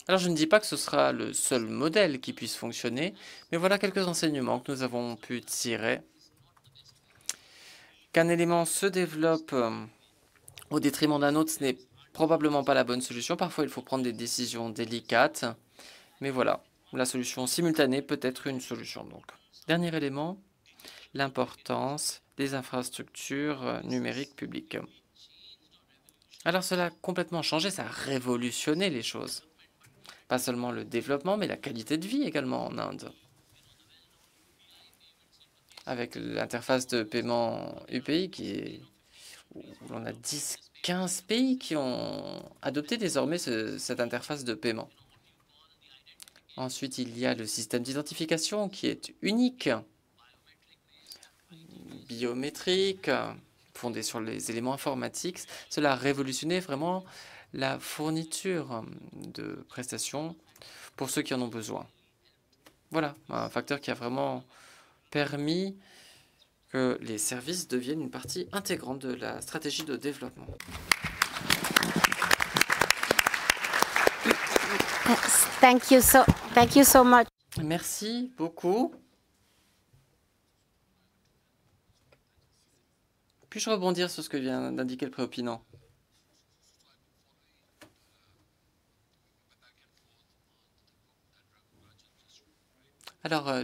Alors, je ne dis pas que ce sera le seul modèle qui puisse fonctionner, mais voilà quelques enseignements que nous avons pu tirer. Qu'un élément se développe au détriment d'un autre, ce n'est probablement pas la bonne solution. Parfois, il faut prendre des décisions délicates, mais voilà. La solution simultanée peut être une solution. Donc, dernier élément, l'importance des infrastructures numériques publiques. Alors, cela a complètement changé, ça a révolutionné les choses. Pas seulement le développement, mais la qualité de vie également en Inde. Avec l'interface de paiement UPI, où l'on a 10-15 pays qui ont adopté désormais cette interface de paiement. Ensuite, il y a le système d'identification qui est unique, biométrique, fondé sur les éléments informatiques. Cela a révolutionné vraiment la fourniture de prestations pour ceux qui en ont besoin. Voilà, un facteur qui a vraiment permis que les services deviennent une partie intégrante de la stratégie de développement. Thank you so much. Merci beaucoup. Puis-je rebondir sur ce que vient d'indiquer le préopinant?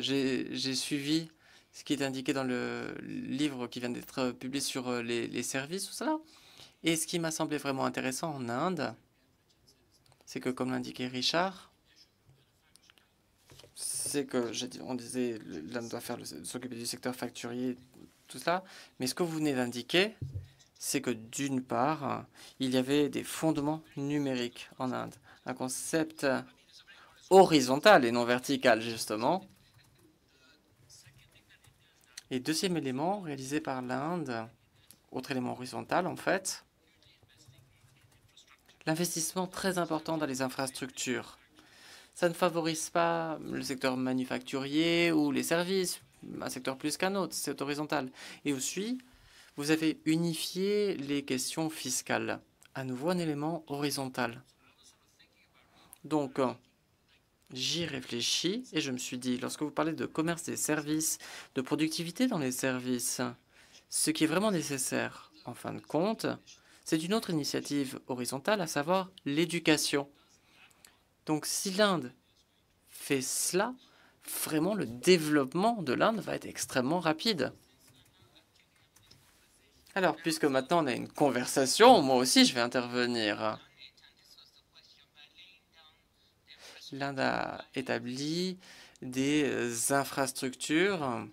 j'ai suivi ce qui est indiqué dans le livre qui vient d'être publié sur les services, tout cela. Et ce qui m'a semblé vraiment intéressant en Inde, c'est que, comme l'indiquait Richard, c'est que, on disait, l'Inde doit s'occuper du secteur facturier, tout cela. Mais ce que vous venez d'indiquer, c'est que d'une part, il y avait des fondements numériques en Inde. Un concept horizontal et non vertical, justement. Et deuxième élément réalisé par l'Inde, autre élément horizontal en fait, l'investissement très important dans les infrastructures. Ça ne favorise pas le secteur manufacturier ou les services, un secteur plus qu'un autre, c'est horizontal. Et aussi, vous avez unifié les questions fiscales, à nouveau un élément horizontal. Donc, j'y réfléchis et je me suis dit, lorsque vous parlez de commerce des services, de productivité dans les services, ce qui est vraiment nécessaire, en fin de compte, c'est une autre initiative horizontale, à savoir l'éducation. Donc si l'Inde fait cela, vraiment le développement de l'Inde va être extrêmement rapide. Alors, puisque maintenant on a une conversation, moi aussi je vais intervenir. L'Inde a établi des infrastructures.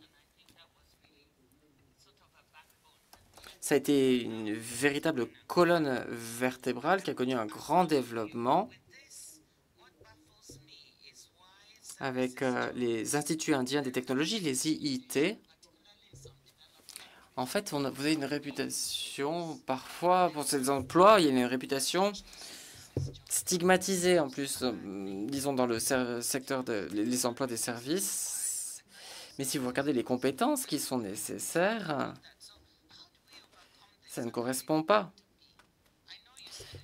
Ça a été une véritable colonne vertébrale qui a connu un grand développement avec les Instituts indiens des technologies, les IIT. En fait, vous avez une réputation, parfois, pour ces emplois, il y a une réputation stigmatisée en plus, disons, dans le secteur des emplois des services. Mais si vous regardez les compétences qui sont nécessaires, ça ne correspond pas.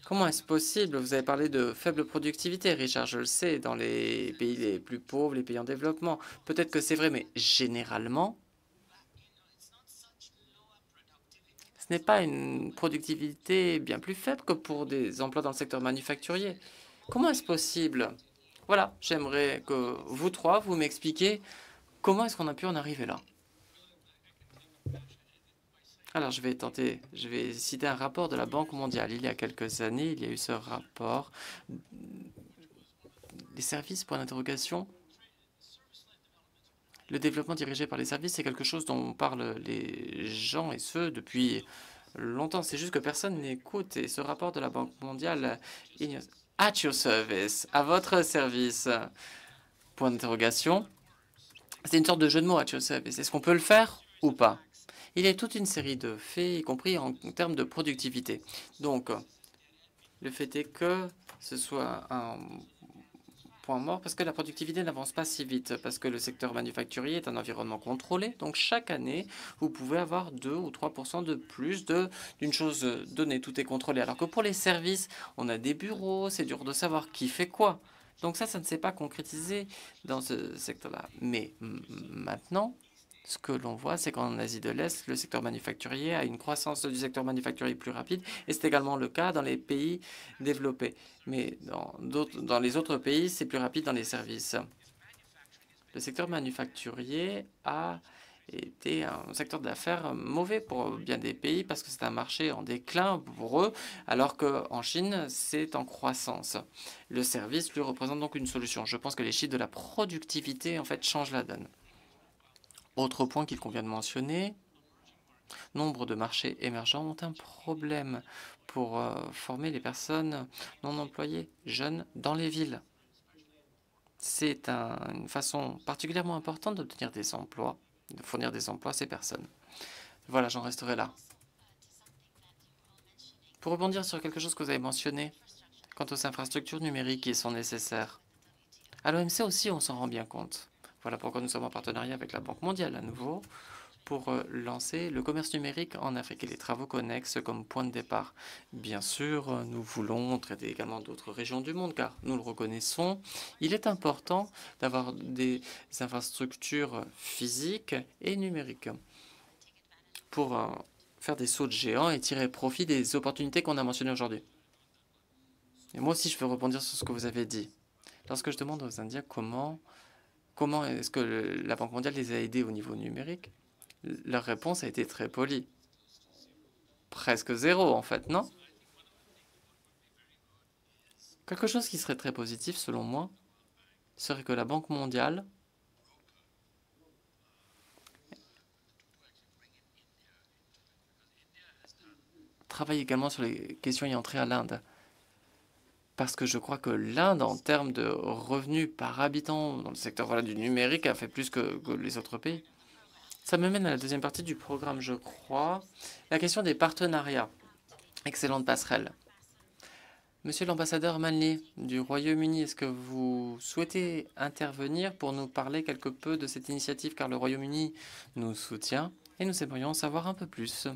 Comment est-ce possible? Vous avez parlé de faible productivité, Richard, je le sais, dans les pays les plus pauvres, les pays en développement. Peut-être que c'est vrai, mais généralement, ce n'est pas une productivité bien plus faible que pour des emplois dans le secteur manufacturier. Comment est-ce possible? Voilà, j'aimerais que vous trois, vous m'expliquiez comment est-ce qu'on a pu en arriver là. Alors, je vais citer un rapport de la Banque mondiale. Il y a quelques années, il y a eu ce rapport. Les services, point d'interrogation. Le développement dirigé par les services, c'est quelque chose dont parlent les gens et ceux depuis longtemps. C'est juste que personne n'écoute. Et ce rapport de la Banque mondiale, at your service, à votre service, point d'interrogation. C'est une sorte de jeu de mots, at your service. Est-ce qu'on peut le faire ou pas? Il y a toute une série de faits, y compris en termes de productivité. Donc, le fait est que ce soit un point mort parce que la productivité n'avance pas si vite, parce que le secteur manufacturier est un environnement contrôlé. Donc, chaque année, vous pouvez avoir 2 ou 3% de plus d'une chose donnée. Tout est contrôlé. Alors que pour les services, on a des bureaux, c'est dur de savoir qui fait quoi. Donc ça ne s'est pas concrétisé dans ce secteur-là. Mais maintenant, ce que l'on voit, c'est qu'en Asie de l'Est, le secteur manufacturier a une croissance du secteur manufacturier plus rapide, et c'est également le cas dans les pays développés. Mais dans les autres pays, c'est plus rapide dans les services. Le secteur manufacturier a été un secteur d'affaires mauvais pour bien des pays parce que c'est un marché en déclin pour eux, alors qu'en Chine, c'est en croissance. Le service, lui, représente donc une solution. Je pense que les chiffres de la productivité, en fait, changent la donne. Autre point qu'il convient de mentionner, nombre de marchés émergents ont un problème pour former les personnes non employées, jeunes, dans les villes. C'est une façon particulièrement importante d'obtenir des emplois, de fournir des emplois à ces personnes. Voilà, j'en resterai là. Pour rebondir sur quelque chose que vous avez mentionné, quant aux infrastructures numériques qui sont nécessaires, à l'OMC aussi, on s'en rend bien compte. Voilà pourquoi nous sommes en partenariat avec la Banque mondiale à nouveau pour lancer le commerce numérique en Afrique et les travaux connexes comme point de départ. Bien sûr, nous voulons traiter également d'autres régions du monde car nous le reconnaissons. Il est important d'avoir des infrastructures physiques et numériques pour faire des sauts de géants et tirer profit des opportunités qu'on a mentionnées aujourd'hui. Et moi aussi, je veux rebondir sur ce que vous avez dit. Lorsque je demande aux Indiens comment comment est-ce que la Banque mondiale les a aidés au niveau numérique? Leur réponse a été très polie. Presque zéro, en fait, non? Quelque chose qui serait très positif, selon moi, serait que la Banque mondiale travaille également sur les questions ayant trait à l'Inde. Parce que je crois que l'Inde, en termes de revenus par habitant dans le secteur du numérique, a fait plus que les autres pays. Ça me mène à la deuxième partie du programme, je crois. La question des partenariats. Excellente passerelle. Monsieur l'ambassadeur Manley du Royaume-Uni, est-ce que vous souhaitez intervenir pour nous parler quelque peu de cette initiative, car le Royaume-Uni nous soutient et nous aimerions en savoir un peu plus.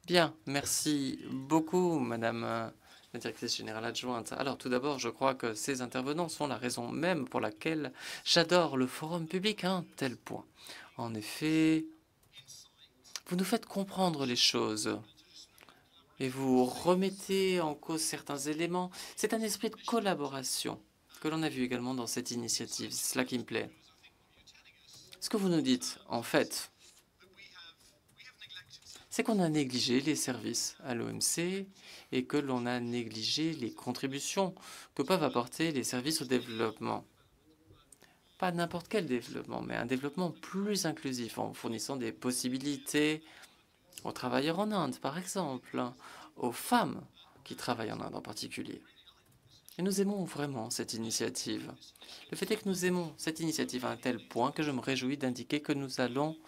Bien, merci beaucoup, Madame la directrice générale adjointe. Alors, tout d'abord, je crois que ces intervenants sont la raison même pour laquelle j'adore le forum public à un tel point. En effet, vous nous faites comprendre les choses et vous remettez en cause certains éléments. C'est un esprit de collaboration que l'on a vu également dans cette initiative. C'est cela qui me plaît. Ce que vous nous dites, en fait, c'est qu'on a négligé les services à l'OMC et que l'on a négligé les contributions que peuvent apporter les services au développement. Pas n'importe quel développement, mais un développement plus inclusif en fournissant des possibilités aux travailleurs en Inde, par exemple, aux femmes qui travaillent en Inde en particulier. Et nous aimons vraiment cette initiative. Le fait est que nous aimons cette initiative à un tel point que je me réjouis d'indiquer que nous allons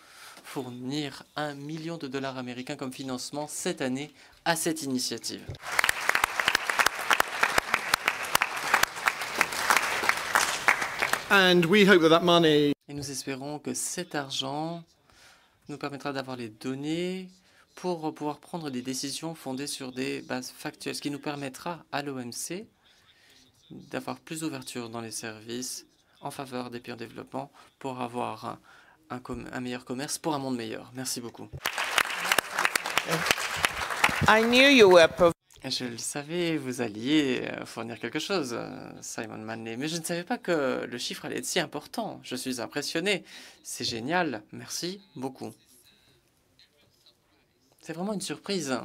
fournir $1 million américains comme financement cette année à cette initiative. And we hope that money... Et nous espérons que cet argent nous permettra d'avoir les données pour pouvoir prendre des décisions fondées sur des bases factuelles, ce qui nous permettra à l'OMC d'avoir plus d'ouverture dans les services en faveur des pays en développement pour avoir un meilleur commerce pour un monde meilleur. Merci beaucoup. I knew you were Je le savais, vous alliez fournir quelque chose, Simon Manley, mais je ne savais pas que le chiffre allait être si important. Je suis impressionné. C'est génial. Merci beaucoup. C'est vraiment une surprise.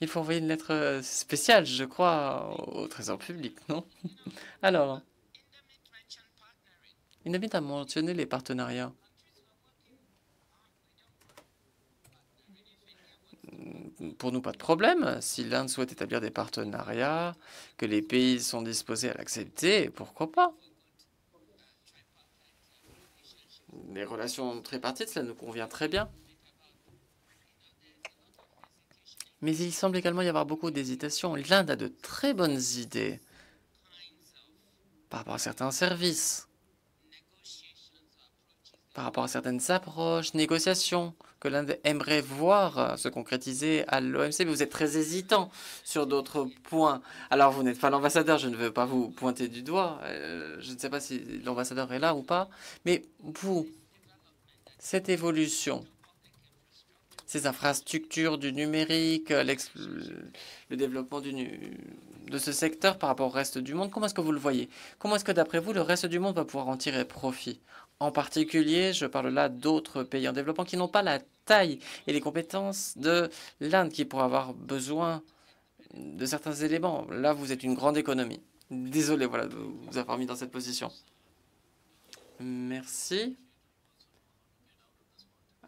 Il faut envoyer une lettre spéciale, je crois, au Trésor public, non? Alors, Inamit a mentionné les partenariats. Pour nous, pas de problème. Si l'Inde souhaite établir des partenariats, que les pays sont disposés à l'accepter, pourquoi pas? Les relations tripartites, cela nous convient très bien. Mais il semble également y avoir beaucoup d'hésitations. L'Inde a de très bonnes idées par rapport à certains services, par rapport à certaines approches, négociations que l'Inde aimerait voir se concrétiser à l'OMC, mais vous êtes très hésitant sur d'autres points. Alors, vous n'êtes pas l'ambassadeur, je ne veux pas vous pointer du doigt. Je ne sais pas si l'ambassadeur est là ou pas, mais vous, cette évolution, ces infrastructures du numérique, le développement de ce secteur par rapport au reste du monde, comment est-ce que vous le voyez? Comment est-ce que, d'après vous, le reste du monde va pouvoir en tirer profit? En particulier, je parle là d'autres pays en développement qui n'ont pas la taille et les compétences de l'Inde, qui pourraient avoir besoin de certains éléments. Là, vous êtes une grande économie. Désolé, voilà, de vous avoir mis dans cette position. Merci.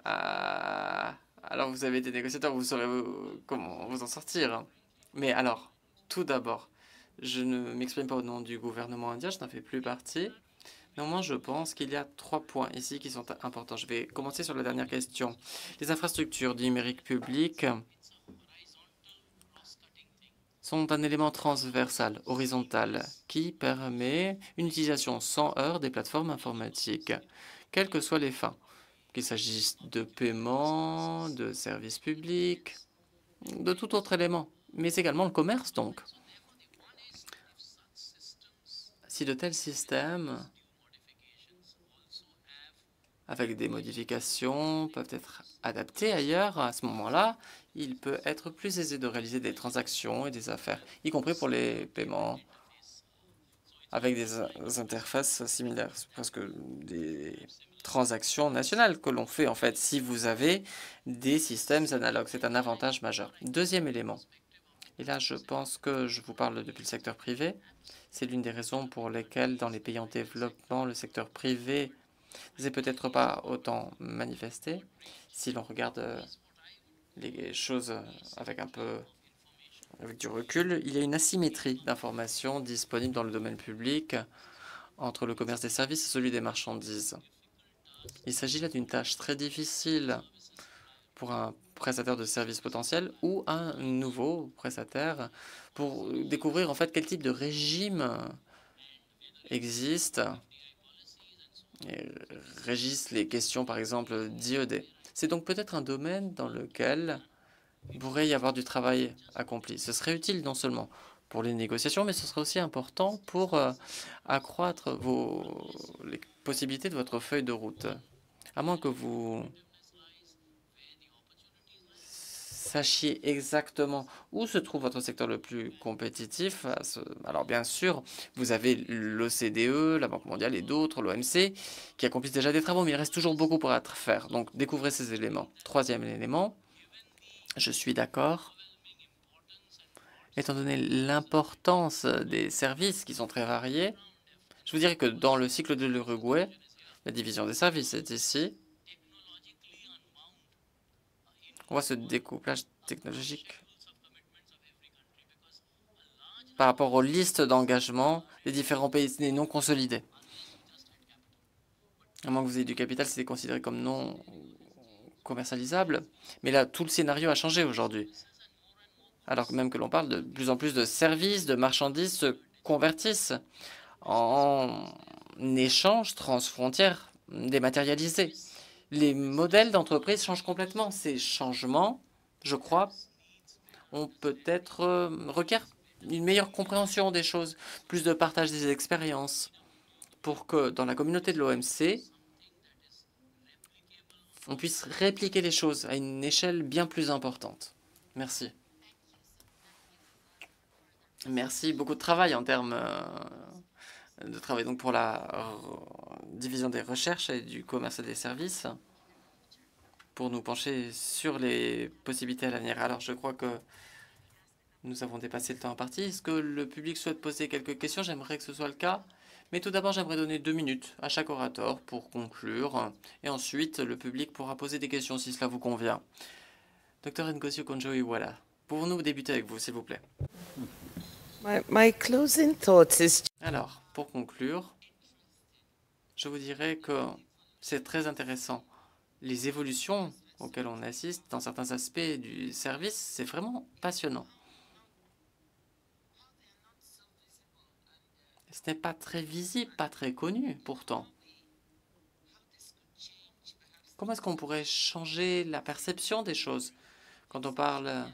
Alors, vous avez été négociateur, vous saurez comment vous en sortir. Mais alors, tout d'abord, je ne m'exprime pas au nom du gouvernement indien, je n'en fais plus partie. Néanmoins, je pense qu'il y a 3 points ici qui sont importants. Je vais commencer sur la dernière question. Les infrastructures du numérique public sont un élément transversal, horizontal, qui permet une utilisation sans heurts des plateformes informatiques, quelles que soient les fins, qu'il s'agisse de paiement, de services publics, de tout autre élément, mais également le commerce, donc. Si de tels systèmes, avec des modifications, peuvent être adaptés ailleurs, à ce moment-là, il peut être plus aisé de réaliser des transactions et des affaires, y compris pour les paiements avec des interfaces similaires. C'est presque des transactions nationales que l'on fait, en fait, si vous avez des systèmes analogues. C'est un avantage majeur. Deuxième élément, et là, je pense que je vous parle depuis le secteur privé. C'est l'une des raisons pour lesquelles, dans les pays en développement, le secteur privé n'est peut-être pas autant manifesté. Si l'on regarde les choses avec du recul, il y a une asymétrie d'informations disponibles dans le domaine public entre le commerce des services et celui des marchandises. Il s'agit là d'une tâche très difficile pour un prestataire de services potentiel ou un nouveau prestataire pour découvrir en fait quel type de régime existe et régissent les questions par exemple d'IED. C'est donc peut-être un domaine dans lequel il pourrait y avoir du travail accompli. Ce serait utile non seulement pour les négociations, mais ce serait aussi important pour accroître les possibilités de votre feuille de route. À moins que vous sachiez exactement où se trouve votre secteur le plus compétitif. Alors bien sûr, vous avez l'OCDE, la Banque mondiale et d'autres, l'OMC, qui accomplissent déjà des travaux, mais il reste toujours beaucoup pour être fait. Donc découvrez ces éléments. Troisième élément, je suis d'accord. Étant donné l'importance des services qui sont très variés, je vous dirais que dans le cycle de l'Uruguay, la division des services est ici. On voit ce découplage technologique par rapport aux listes d'engagement des différents pays non consolidés. À moins que vous ayez du capital, c'est considéré comme non commercialisable. Mais là, tout le scénario a changé aujourd'hui. Alors même que l'on parle de plus en plus de services, de marchandises se convertissent en échanges transfrontières dématérialisés. Les modèles d'entreprise changent complètement. Ces changements, je crois, ont peut-être requiert une meilleure compréhension des choses, plus de partage des expériences, pour que dans la communauté de l'OMC, on puisse répliquer les choses à une échelle bien plus importante. Merci. Merci, beaucoup de travail en termes de travail donc pour la division des recherches et du commerce et des services, pour nous pencher sur les possibilités à l'avenir. Alors, je crois que nous avons dépassé le temps imparti. Est-ce que le public souhaite poser quelques questions? J'aimerais que ce soit le cas. Mais tout d'abord, j'aimerais donner 2 minutes à chaque orateur pour conclure. Et ensuite, le public pourra poser des questions si cela vous convient. Dr Ngozi Okonjo-Iweala, pouvons-nous débuter avec vous, s'il vous plaît? My closing thoughts is Alors, pour conclure, je vous dirais que c'est très intéressant. Les évolutions auxquelles on assiste dans certains aspects du service, c'est vraiment passionnant. Ce n'est pas très visible, pas très connu pourtant. Comment est-ce qu'on pourrait changer la perception des choses quand on parle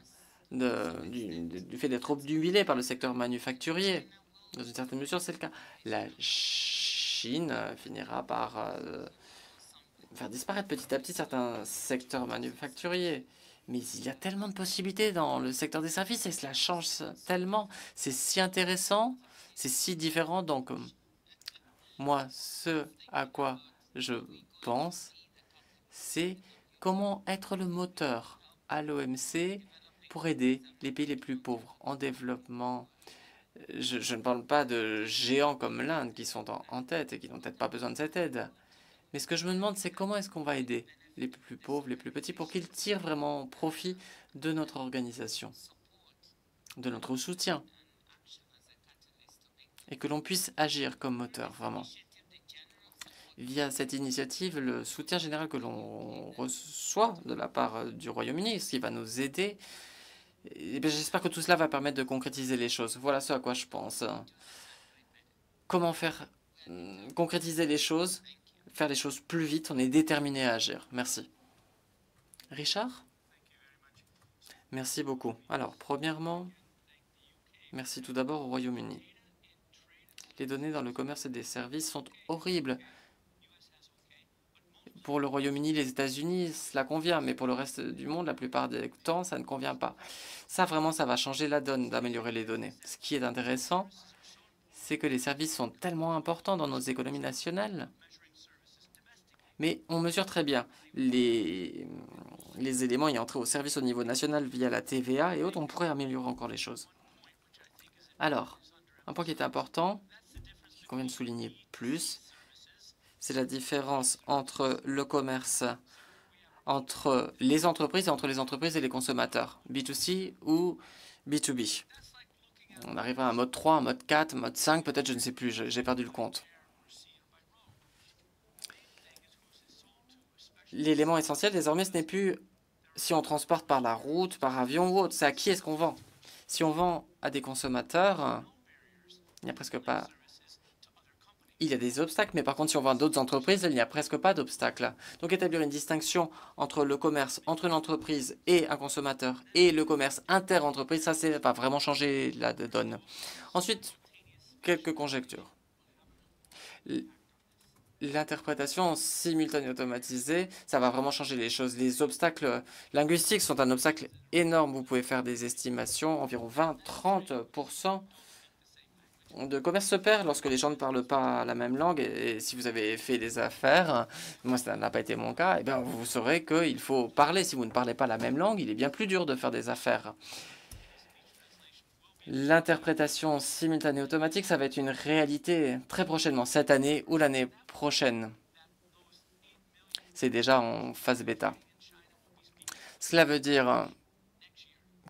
du fait d'être obnubilé par le secteur manufacturier? Dans une certaine mesure, c'est le cas. La Chine finira par faire disparaître petit à petit certains secteurs manufacturiers. Mais il y a tellement de possibilités dans le secteur des services et cela change tellement. C'est si intéressant, c'est si différent. Donc, moi, ce à quoi je pense, c'est comment être le moteur à l'OMC pour aider les pays les plus pauvres en développement. Je ne parle pas de géants comme l'Inde qui sont en tête et qui n'ont peut-être pas besoin de cette aide. Mais ce que je me demande, c'est comment est-ce qu'on va aider les plus pauvres, les plus petits, pour qu'ils tirent vraiment profit de notre organisation, de notre soutien, et que l'on puisse agir comme moteur, vraiment. Via cette initiative, le soutien général que l'on reçoit de la part du Royaume-Uni, ce qui va nous aider, j'espère que tout cela va permettre de concrétiser les choses. Voilà ce à quoi je pense. Comment faire concrétiser les choses, faire les choses plus vite, on est déterminé à agir. Merci. Richard? Merci beaucoup. Alors, premièrement, merci tout d'abord au Royaume-Uni. Les données dans le commerce et des services sont horribles. pour le Royaume-Uni, les États-Unis, cela convient, mais pour le reste du monde, la plupart du temps, ça ne convient pas. Ça, vraiment, ça va changer la donne d'améliorer les données. Ce qui est intéressant, c'est que les services sont tellement importants dans nos économies nationales. Mais on mesure très bien les éléments ayant trait au service au niveau national via la TVA et autres. On pourrait améliorer encore les choses. Alors, un point qui est important, qu'il convient de souligner plus, c'est la différence entre le commerce, entre les entreprises et entre les entreprises et les consommateurs, B2C ou B2B. On arrive à un mode 3, un mode 4, un mode 5, peut-être, je ne sais plus, j'ai perdu le compte. L'élément essentiel, désormais, ce n'est plus si on transporte par la route, par avion ou autre, c'est à qui est-ce qu'on vend. Si on vend à des consommateurs, il n'y a presque pas... Il y a des obstacles, mais par contre, si on vend à d'autres entreprises, il n'y a presque pas d'obstacles. Donc, établir une distinction entre le commerce, entre une entreprise et un consommateur, et le commerce inter-entreprise, ça va vraiment changer la donne. Ensuite, quelques conjectures. L'interprétation simultanée automatisée, ça va vraiment changer les choses. Les obstacles linguistiques sont un obstacle énorme. Vous pouvez faire des estimations, environ 20-30% de commerce se perd lorsque les gens ne parlent pas la même langue. Et si vous avez fait des affaires, moi ça n'a pas été mon cas, et bien vous saurez qu'il faut parler. Si vous ne parlez pas la même langue, il est bien plus dur de faire des affaires. L'interprétation simultanée automatique, ça va être une réalité très prochainement, cette année ou l'année prochaine. C'est déjà en phase bêta. Cela veut dire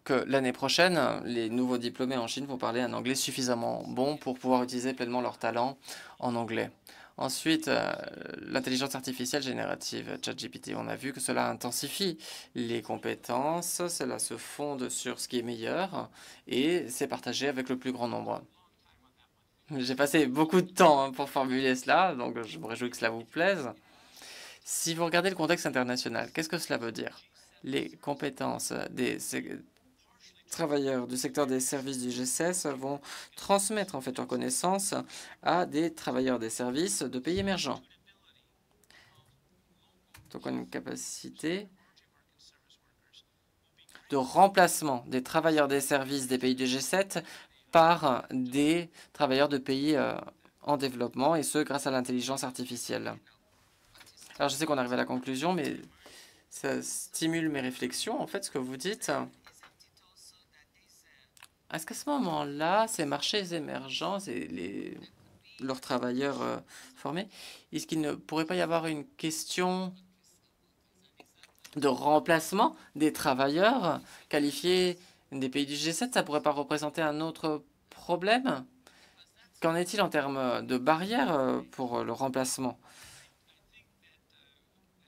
que l'année prochaine, les nouveaux diplômés en Chine vont parler un anglais suffisamment bon pour pouvoir utiliser pleinement leur talent en anglais. Ensuite, l'intelligence artificielle générative, ChatGPT, on a vu que cela intensifie les compétences, cela se fonde sur ce qui est meilleur et c'est partagé avec le plus grand nombre. J'ai passé beaucoup de temps pour formuler cela, donc je me réjouis que cela vous plaise. Si vous regardez le contexte international, qu'est-ce que cela veut dire? Les compétences des travailleurs du secteur des services du G16 vont transmettre en fait leurs connaissances à des travailleurs des services de pays émergents. Donc on a une capacité de remplacement des travailleurs des services des pays du G7 par des travailleurs de pays en développement, et ce grâce à l'intelligence artificielle. Alors je sais qu'on arrive à la conclusion, mais ça stimule mes réflexions, en fait, ce que vous dites. Est-ce qu'à ce moment-là, ces marchés émergents et leurs travailleurs formés, est-ce qu'il ne pourrait pas y avoir une question de remplacement des travailleurs qualifiés des pays du G7? Ça ne pourrait pas représenter un autre problème? Qu'en est-il en termes de barrières pour le remplacement?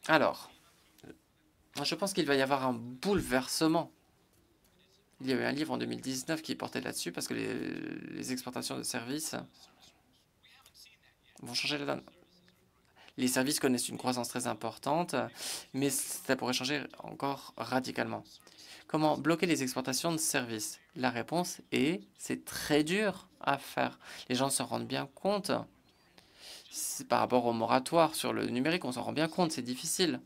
Alors, je pense qu'il va y avoir un bouleversement. Il y a eu un livre en 2019 qui portait là-dessus parce que les exportations de services vont changer la donne. Les services connaissent une croissance très importante, mais ça pourrait changer encore radicalement. Comment bloquer les exportations de services? La réponse est, c'est très dur à faire. Les gens s'en rendent bien compte. Par rapport au moratoire sur le numérique, on s'en rend bien compte, c'est difficile.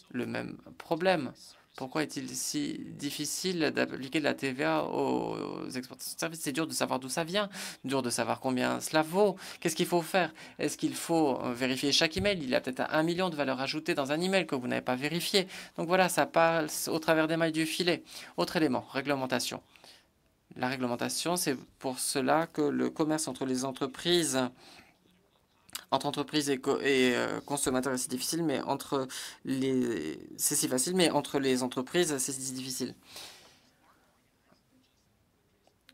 Le même problème. Pourquoi est-il si difficile d'appliquer de la TVA aux exportations de services? C'est dur de savoir d'où ça vient, dur de savoir combien cela vaut. Qu'est-ce qu'il faut faire? Est-ce qu'il faut vérifier chaque email? Il y a peut-être 1 million de valeurs ajoutées dans un email que vous n'avez pas vérifié. Donc voilà, ça passe au travers des mailles du filet. Autre élément, réglementation. La réglementation, c'est pour cela que le commerce entre les entreprises... Entre entreprises et consommateurs, c'est difficile, mais c'est si facile, mais entre les entreprises, c'est si difficile.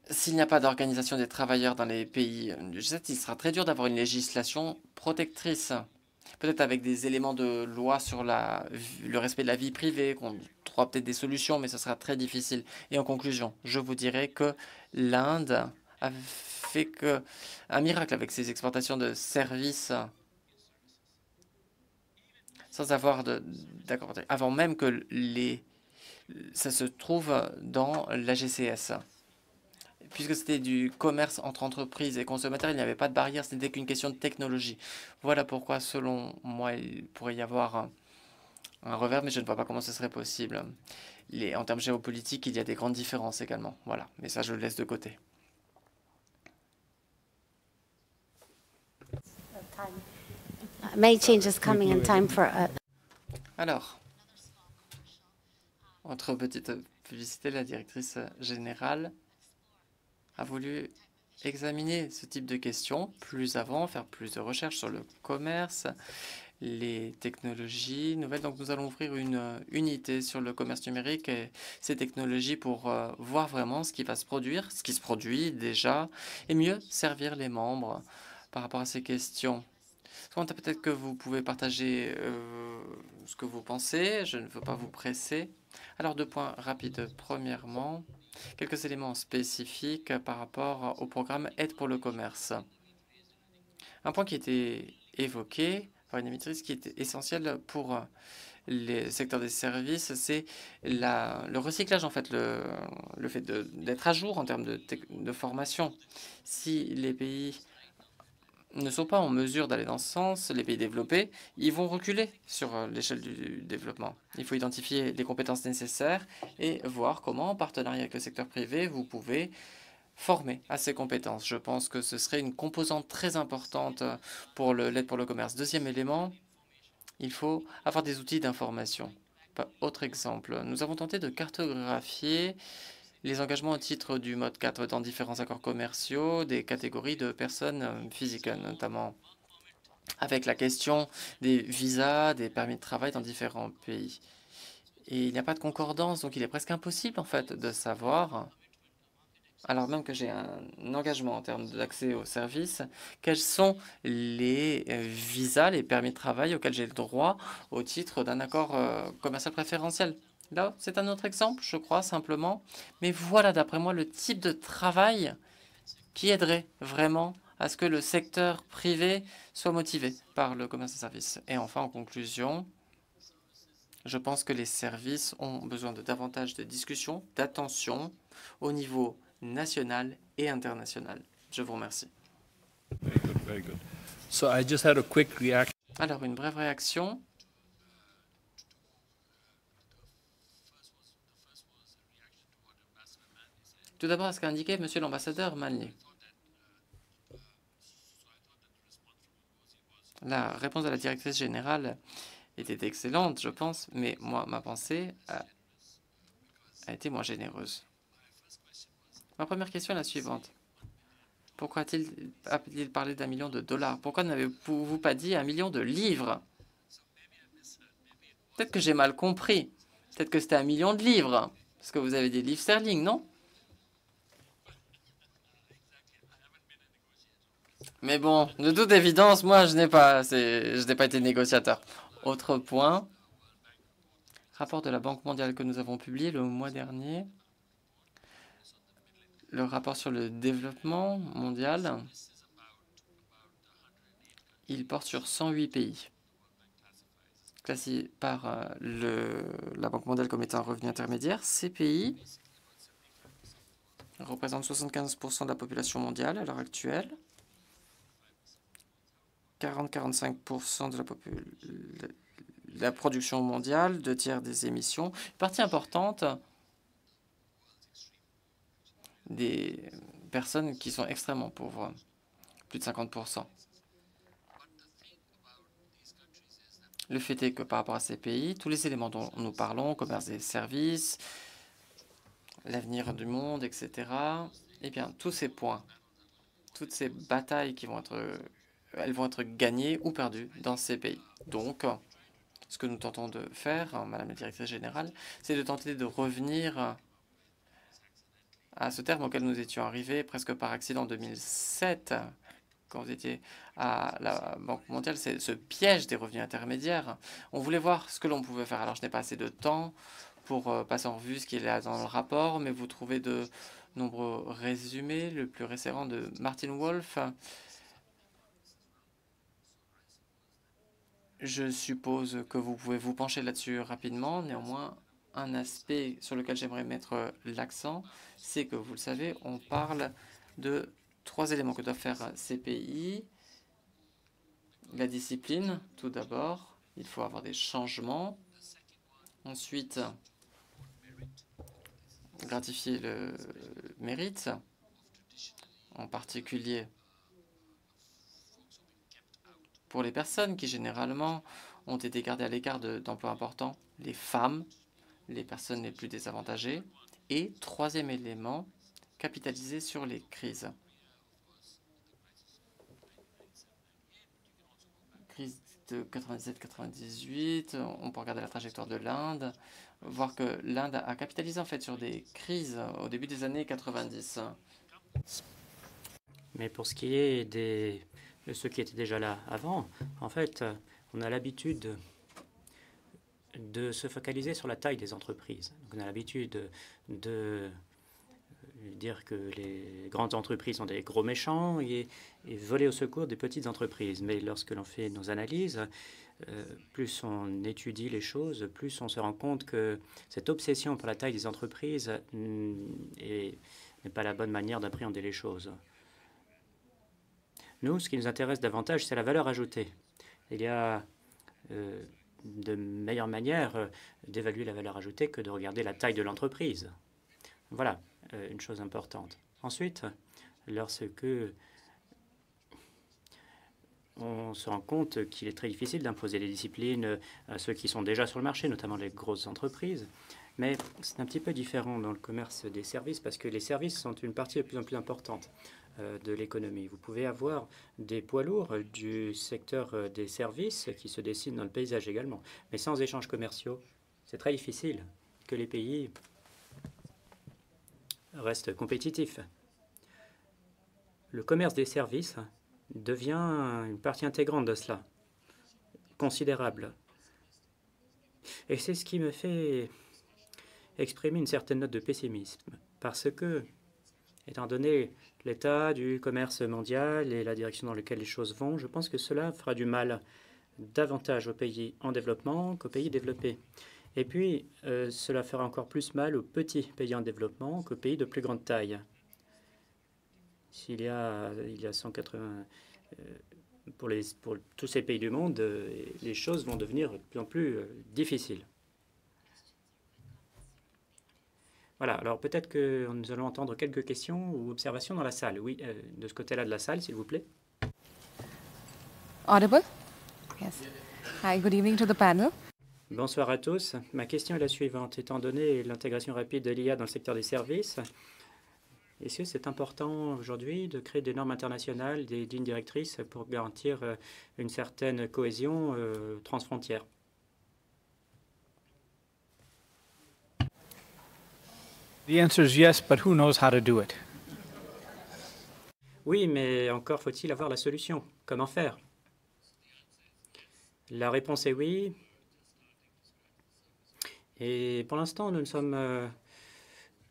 S'il n'y a pas d'organisation des travailleurs dans les pays du G7, il sera très dur d'avoir une législation protectrice. Peut-être avec des éléments de loi sur le respect de la vie privée, qu'on trouvera peut-être des solutions, mais ce sera très difficile. Et en conclusion, je vous dirais que l'Inde a fait un miracle avec ses exportations de services sans avoir d'accord, avant même que ça se trouve dans la GCS. Puisque c'était du commerce entre entreprises et consommateurs, il n'y avait pas de barrière, ce n'était qu'une question de technologie. Voilà pourquoi, selon moi, il pourrait y avoir un revers, mais je ne vois pas comment ce serait possible. En termes géopolitiques, il y a des grandes différences également. Voilà, mais ça, je le laisse de côté. May changes coming in time for Alors, entre petite publicité, la directrice générale a voulu examiner ce type de questions plus avant, faire plus de recherches sur le commerce, les technologies nouvelles. Donc nous allons ouvrir une unité sur le commerce numérique et ces technologies pour voir vraiment ce qui va se produire, ce qui se produit déjà, et mieux servir les membres par rapport à ces questions. Samantha, peut-être que vous pouvez partager ce que vous pensez. Je ne veux pas vous presser. Alors, 2 points rapides. Premièrement, quelques éléments spécifiques par rapport au programme Aide pour le commerce. Un point qui était évoqué par une émettrice qui était essentiel pour les secteurs des services, c'est le recyclage, en fait, le fait d'être à jour en termes de formation. Si les pays ne sont pas en mesure d'aller dans ce sens, les pays développés, ils vont reculer sur l'échelle du développement. Il faut identifier les compétences nécessaires et voir comment, en partenariat avec le secteur privé, vous pouvez former à ces compétences. Je pense que ce serait une composante très importante pour l'aide pour le commerce. Deuxième élément, il faut avoir des outils d'information. Autre exemple, nous avons tenté de cartographier les engagements au titre du mode 4 dans différents accords commerciaux, des catégories de personnes physiques, notamment avec la question des visas, des permis de travail dans différents pays. Et il n'y a pas de concordance, donc il est presque impossible en fait de savoir, alors même que j'ai un engagement en termes d'accès aux services, quels sont les visas, les permis de travail auxquels j'ai le droit au titre d'un accord commercial préférentiel. Là, c'est un autre exemple, je crois, simplement. Mais voilà, d'après moi, le type de travail qui aiderait vraiment à ce que le secteur privé soit motivé par le commerce de services. Et enfin, en conclusion, je pense que les services ont besoin de davantage de discussions, d'attention au niveau national et international. Je vous remercie. Very good, very good. So I just had a quick reaction. Alors, une brève réaction. Tout d'abord, à ce qu'a indiqué Monsieur l'ambassadeur Malnier. La réponse de la directrice générale était excellente, je pense, mais moi, ma pensée a été moins généreuse. Ma première question est la suivante. Pourquoi a-t-il parlé d'1 million de dollars? Pourquoi n'avez-vous pas dit 1 million de livres? Peut-être que j'ai mal compris. Peut-être que c'était 1 million de livres. Parce que vous avez des livres sterling, non? Mais bon, de toute évidence, moi, je n'ai pas été négociateur. Autre point, rapport de la Banque mondiale que nous avons publié le mois dernier. Le rapport sur le développement mondial, il porte sur 108 pays, classés par la Banque mondiale comme étant un revenu intermédiaire. Ces pays représentent 75% de la population mondiale à l'heure actuelle, 40-45% de la production mondiale, 2 tiers des émissions, une partie importante des personnes qui sont extrêmement pauvres, plus de 50%. Le fait est que par rapport à ces pays, tous les éléments dont nous parlons, commerce des services, l'avenir du monde, etc., eh bien, tous ces points, toutes ces batailles elles vont être gagnées ou perdues dans ces pays. Donc, ce que nous tentons de faire, Madame la Directrice Générale, c'est de tenter de revenir à ce terme auquel nous étions arrivés presque par accident en 2007, quand vous étiez à la Banque mondiale, c'est ce piège des revenus intermédiaires. On voulait voir ce que l'on pouvait faire. Alors, je n'ai pas assez de temps pour passer en revue ce qu'il y a dans le rapport, mais vous trouvez de nombreux résumés. Le plus récent de Martin Wolf. Je suppose que vous pouvez vous pencher là-dessus rapidement. Néanmoins, un aspect sur lequel j'aimerais mettre l'accent, c'est que, vous le savez, on parle de 3 éléments que doivent faire ces pays. La discipline, tout d'abord. Il faut avoir des changements. Ensuite, gratifier le mérite, en particulier pour les personnes qui généralement ont été gardées à l'écart d'emplois importants, les femmes, les personnes les plus désavantagées. Et troisième élément, capitaliser sur les crises. Crise de 97-98, on peut regarder la trajectoire de l'Inde, voir que l'Inde a capitalisé en fait sur des crises au début des années 90. Mais pour ce qui est de ceux qui étaient déjà là avant, en fait, on a l'habitude de se focaliser sur la taille des entreprises. Donc, on a l'habitude de dire que les grandes entreprises sont des gros méchants et voler au secours des petites entreprises. Mais lorsque l'on fait nos analyses, plus on étudie les choses, plus on se rend compte que cette obsession pour la taille des entreprises n'est pas la bonne manière d'appréhender les choses. Nous, ce qui nous intéresse davantage, c'est la valeur ajoutée. Il y a de meilleures manières d'évaluer la valeur ajoutée que de regarder la taille de l'entreprise. Voilà, une chose importante. Ensuite, lorsque on se rend compte qu'il est très difficile d'imposer des disciplines à ceux qui sont déjà sur le marché, notamment les grosses entreprises, mais c'est un petit peu différent dans le commerce des services parce que les services sont une partie de plus en plus importante de l'économie. Vous pouvez avoir des poids lourds du secteur des services qui se dessinent dans le paysage également. Mais sans échanges commerciaux, c'est très difficile que les pays restent compétitifs. Le commerce des services devient une partie intégrante de cela, considérable. Et c'est ce qui me fait exprimer une certaine note de pessimisme, parce que, étant donné l'état du commerce mondial et la direction dans laquelle les choses vont, je pense que cela fera du mal davantage aux pays en développement qu'aux pays développés. Et puis, cela fera encore plus mal aux petits pays en développement qu'aux pays de plus grande taille. Il y a 180... pour tous ces pays du monde, les choses vont devenir de plus en plus difficiles. Voilà, alors peut-être que nous allons entendre quelques questions ou observations dans la salle. Oui, de ce côté-là de la salle, s'il vous plaît. Audible? Yes. Hi, good evening to the panel. Bonsoir à tous. Ma question est la suivante. Étant donné l'intégration rapide de l'IA dans le secteur des services, est-ce que c'est important aujourd'hui de créer des normes internationales, des lignes directrices pour garantir une certaine cohésion transfrontière? The answer is yes, but who knows how to do it? Oui, mais encore faut-il avoir la solution. Comment faire? La réponse est oui. Et pour l'instant, nous ne sommes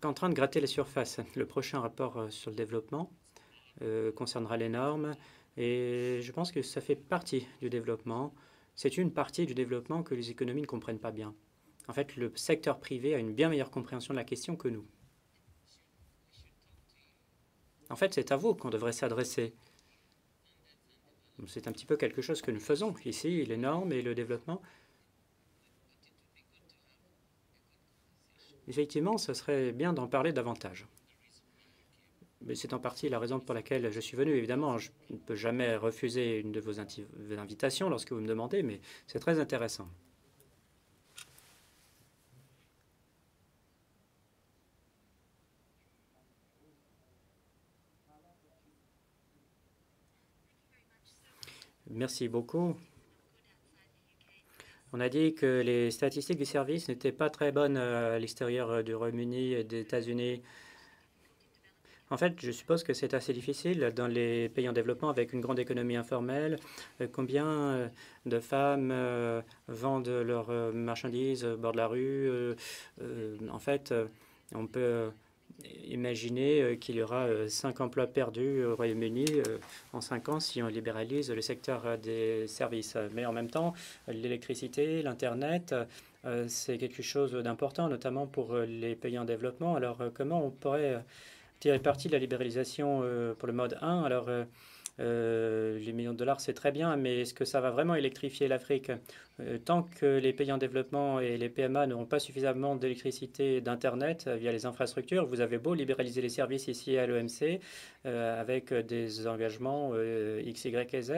qu'en train de gratter la surface. Le prochain rapport sur le développement concernera les normes. Et je pense que ça fait partie du développement. C'est une partie du développement que les économies ne comprennent pas bien. En fait, le secteur privé a une bien meilleure compréhension de la question que nous. En fait, c'est à vous qu'on devrait s'adresser. C'est un petit peu quelque chose que nous faisons ici, les normes et le développement. Effectivement, ce serait bien d'en parler davantage. Mais c'est en partie la raison pour laquelle je suis venu. Évidemment, je ne peux jamais refuser une de vos invitations lorsque vous me demandez, mais c'est très intéressant. Merci beaucoup. On a dit que les statistiques du service n'étaient pas très bonnes à l'extérieur du Royaume-Uni et des États-Unis. En fait, je suppose que c'est assez difficile dans les pays en développement avec une grande économie informelle. Combien de femmes vendent leurs marchandises au bord de la rue? En fait, on peut imaginer qu'il y aura 5 emplois perdus au Royaume-Uni en 5 ans si on libéralise le secteur des services. Mais en même temps, l'électricité, l'Internet, c'est quelque chose d'important, notamment pour les pays en développement. Alors, comment on pourrait tirer parti de la libéralisation pour le mode 1? Alors, Les millions de dollars, c'est très bien, mais est-ce que ça va vraiment électrifier l'Afrique? Tant que les pays en développement et les PMA n'auront pas suffisamment d'électricité et d'Internet via les infrastructures, vous avez beau libéraliser les services ici à l'OMC avec des engagements X, Y et Z,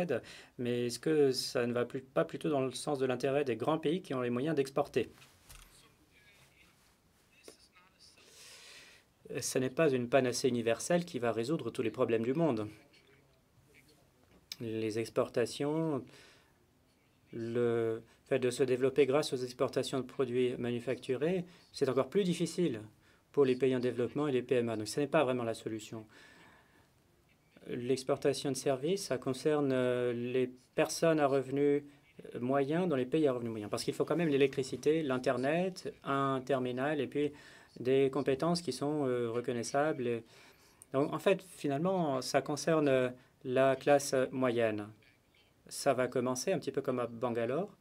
mais est-ce que ça ne va pas plutôt dans le sens de l'intérêt des grands pays qui ont les moyens d'exporter? Ce n'est pas une panacée universelle qui va résoudre tous les problèmes du monde. Les exportations, le fait de se développer grâce aux exportations de produits manufacturés, c'est encore plus difficile pour les pays en développement et les PMA. Donc ce n'est pas vraiment la solution. L'exportation de services, ça concerne les personnes à revenus moyens dans les pays à revenus moyens. Parce qu'il faut quand même l'électricité, l'Internet, un terminal et puis des compétences qui sont reconnaissables. Donc en fait, finalement, ça concerne la classe moyenne. Ça va commencer un petit peu comme à Bangalore,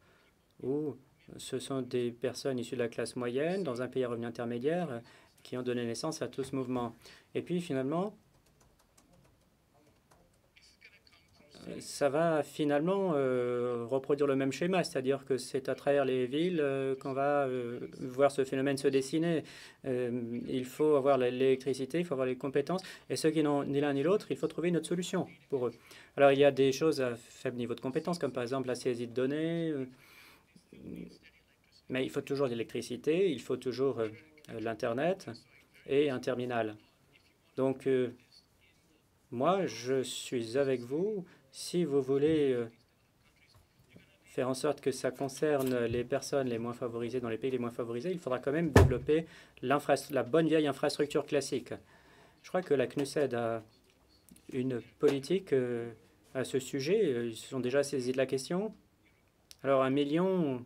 où ce sont des personnes issues de la classe moyenne dans un pays à revenu intermédiaire qui ont donné naissance à tout ce mouvement. Et puis finalement, ça va finalement reproduire le même schéma, c'est-à-dire que c'est à travers les villes qu'on va voir ce phénomène se dessiner. Il faut avoir l'électricité, il faut avoir les compétences, et ceux qui n'ont ni l'un ni l'autre, il faut trouver une autre solution pour eux. Alors il y a des choses à faible niveau de compétences, comme par exemple la saisie de données, mais il faut toujours de l'électricité, il faut toujours l'Internet et un terminal. Donc moi, je suis avec vous. Si vous voulez faire en sorte que ça concerne les personnes les moins favorisées dans les pays les moins favorisés, il faudra quand même développer la bonne vieille infrastructure classique. Je crois que la CNUSED a une politique à ce sujet. Ils se sont déjà saisis de la question. Alors 1 million,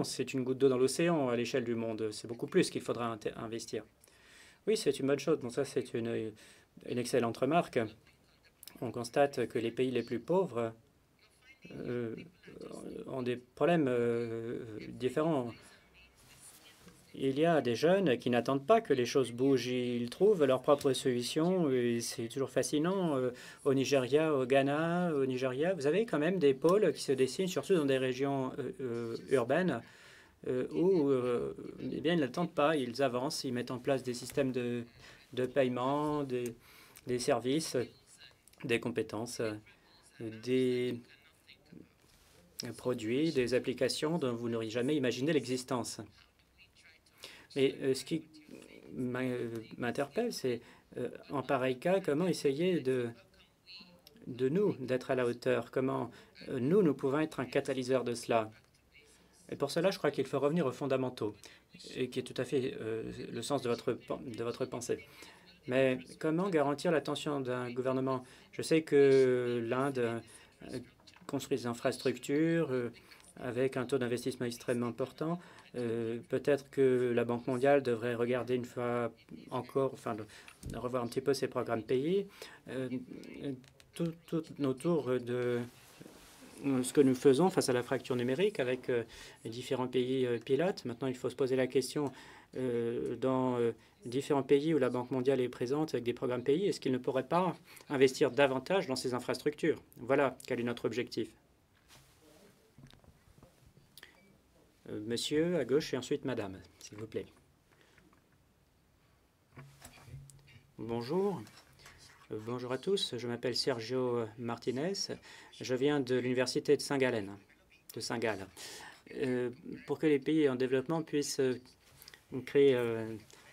c'est une goutte d'eau dans l'océan à l'échelle du monde. C'est beaucoup plus qu'il faudra investir. Oui, c'est une bonne chose. Bon, ça, c'est une excellente remarque. On constate que les pays les plus pauvres ont des problèmes différents. Il y a des jeunes qui n'attendent pas que les choses bougent. Ils trouvent leur propre solution. C'est toujours fascinant. Au Nigeria, au Ghana, au Nigeria, vous avez quand même des pôles qui se dessinent, surtout dans des régions urbaines, où eh bien, ils n'attendent pas, ils avancent, ils mettent en place des systèmes de paiement, des services, des compétences, des produits, des applications dont vous n'auriez jamais imaginé l'existence. Mais ce qui m'interpelle, c'est en pareil cas, comment essayer d'être à la hauteur, comment nous pouvons être un catalyseur de cela. Et pour cela, je crois qu'il faut revenir aux fondamentaux, et qui est tout à fait le sens de votre pensée. Mais comment garantir l'attention d'un gouvernement? Je sais que l'Inde construit des infrastructures avec un taux d'investissement extrêmement important. Peut-être que la Banque mondiale devrait regarder une fois encore, enfin, revoir un petit peu ses programmes pays. Tout autour de ce que nous faisons face à la fracture numérique avec les différents pays pilotes. Maintenant, il faut se poser la question dans différents pays où la Banque mondiale est présente avec des programmes pays, est-ce qu'ils ne pourraient pas investir davantage dans ces infrastructures? Voilà quel est notre objectif. Monsieur à gauche et ensuite madame, s'il vous plaît. Bonjour. Bonjour à tous, je m'appelle Sergio Martinez, je viens de l'université de Saint-Gallen, de Saint-Gall. Pour que les pays en développement puissent créer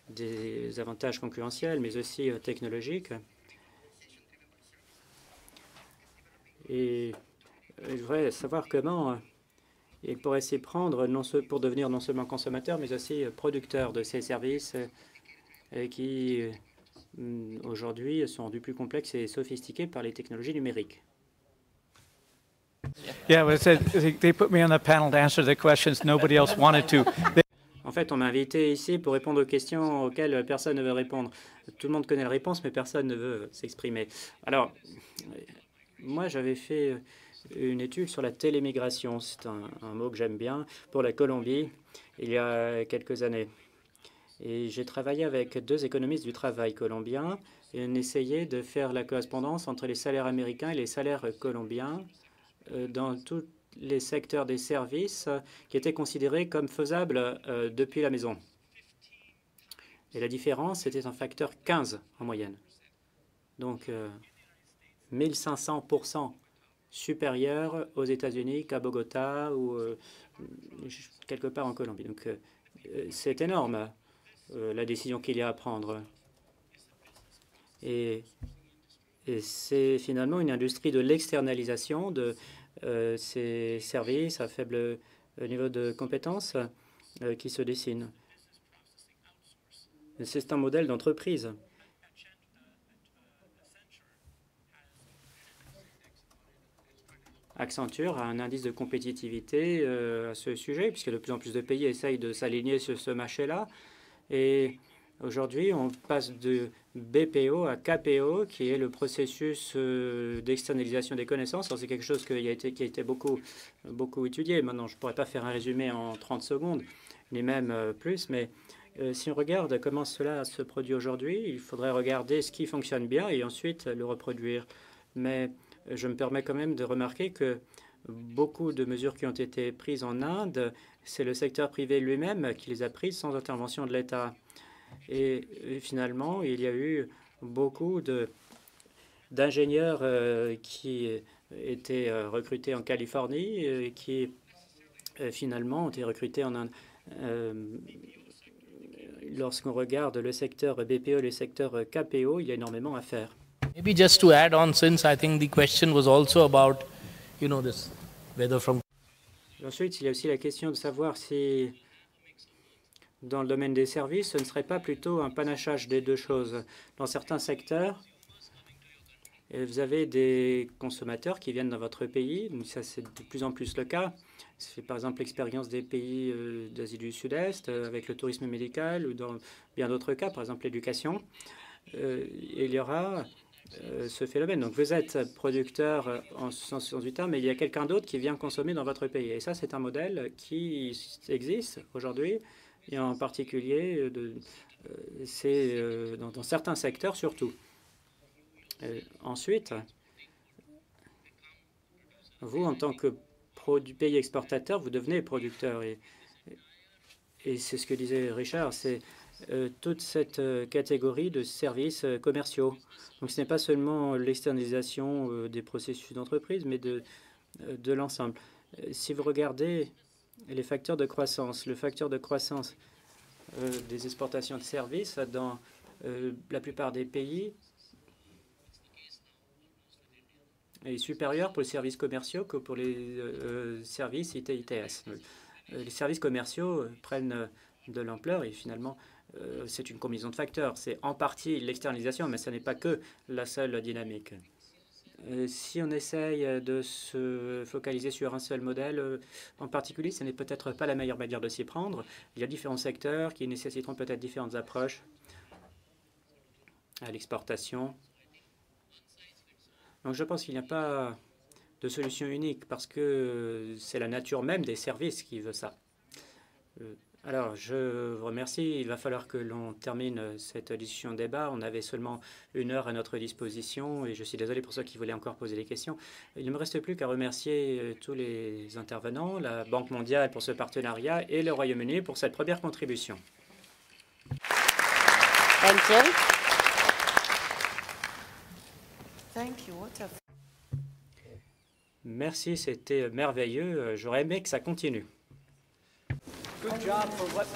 des avantages concurrentiels, mais aussi technologiques, et je voudrais savoir comment ils pourraient s'y prendre pour devenir non seulement consommateurs, mais aussi producteurs de ces services qui aujourd'hui sont rendus plus complexes et sophistiqués par les technologies numériques. Yeah, well, they put me on the panel to answer the questions nobody else wanted to. En fait, on m'a invité ici pour répondre aux questions auxquelles personne ne veut répondre. Tout le monde connaît la réponse, mais personne ne veut s'exprimer. Alors, moi, j'avais fait une étude sur la télémigration. C'est un mot que j'aime bien, pour la Colombie, il y a quelques années. Et j'ai travaillé avec 2 économistes du travail colombiens et on essayait de faire la correspondance entre les salaires américains et les salaires colombiens dans tous les secteurs des services qui étaient considérés comme faisables depuis la maison. Et la différence était un facteur 15 en moyenne. Donc, 1500% supérieur aux États-Unis qu'à Bogota ou quelque part en Colombie. Donc, c'est énorme, la décision qu'il y a à prendre. Et c'est finalement une industrie de l'externalisation de ces services à faible niveau de compétence qui se dessine. C'est un modèle d'entreprise. Accenture a un indice de compétitivité à ce sujet, puisque de plus en plus de pays essayent de s'aligner sur ce marché-là. Et aujourd'hui, on passe de BPO à KPO, qui est le processus d'externalisation des connaissances. C'est quelque chose qui a été beaucoup étudié. Maintenant, je ne pourrais pas faire un résumé en 30 secondes, ni même plus, mais si on regarde comment cela se produit aujourd'hui, il faudrait regarder ce qui fonctionne bien et ensuite le reproduire. Mais je me permets quand même de remarquer que beaucoup de mesures qui ont été prises en Inde, c'est le secteur privé lui-même qui les a prises sans intervention de l'État. Et finalement, il y a eu beaucoup d'ingénieurs qui étaient recrutés en Californie et qui finalement ont été recrutés en Inde. Lorsqu'on regarde le secteur BPO et le secteur KPO, il y a énormément à faire. Maybe just to add on, since I think the question was also about, this whether from. Ensuite, il y a aussi la question de savoir si, dans le domaine des services, ce ne serait pas plutôt un panachage des deux choses. Dans certains secteurs, vous avez des consommateurs qui viennent dans votre pays, donc ça c'est de plus en plus le cas. C'est par exemple l'expérience des pays d'Asie du Sud-Est avec le tourisme médical ou dans bien d'autres cas, par exemple l'éducation. Il y aura ce phénomène. Donc vous êtes producteur en sens du terme, mais il y a quelqu'un d'autre qui vient consommer dans votre pays. Et ça, c'est un modèle qui existe aujourd'hui, et en particulier c'est dans certains secteurs surtout. Ensuite, vous, en tant que pays exportateur, vous devenez producteur. Et c'est ce que disait Richard, c'est toute cette catégorie de services commerciaux. Donc ce n'est pas seulement l'externalisation des processus d'entreprise, mais de l'ensemble. Si vous regardez les facteurs de croissance, le facteur de croissance des exportations de services dans la plupart des pays est supérieur pour les services commerciaux que pour les services ITS. Les services commerciaux prennent de l'ampleur et finalement, c'est une combinaison de facteurs. C'est en partie l'externalisation, mais ce n'est pas que la seule dynamique. Si on essaye de se focaliser sur un seul modèle en particulier, ce n'est peut-être pas la meilleure manière de s'y prendre. Il y a différents secteurs qui nécessiteront peut-être différentes approches à l'exportation. Donc je pense qu'il n'y a pas de solution unique parce que c'est la nature même des services qui veut ça. Alors, je vous remercie. Il va falloir que l'on termine cette discussion débat. On avait seulement 1 heure à notre disposition et je suis désolé pour ceux qui voulaient encore poser des questions. Il ne me reste plus qu'à remercier tous les intervenants, la Banque mondiale pour ce partenariat et le Royaume-Uni pour cette première contribution. Merci, c'était merveilleux. J'aurais aimé que ça continue. Good job for what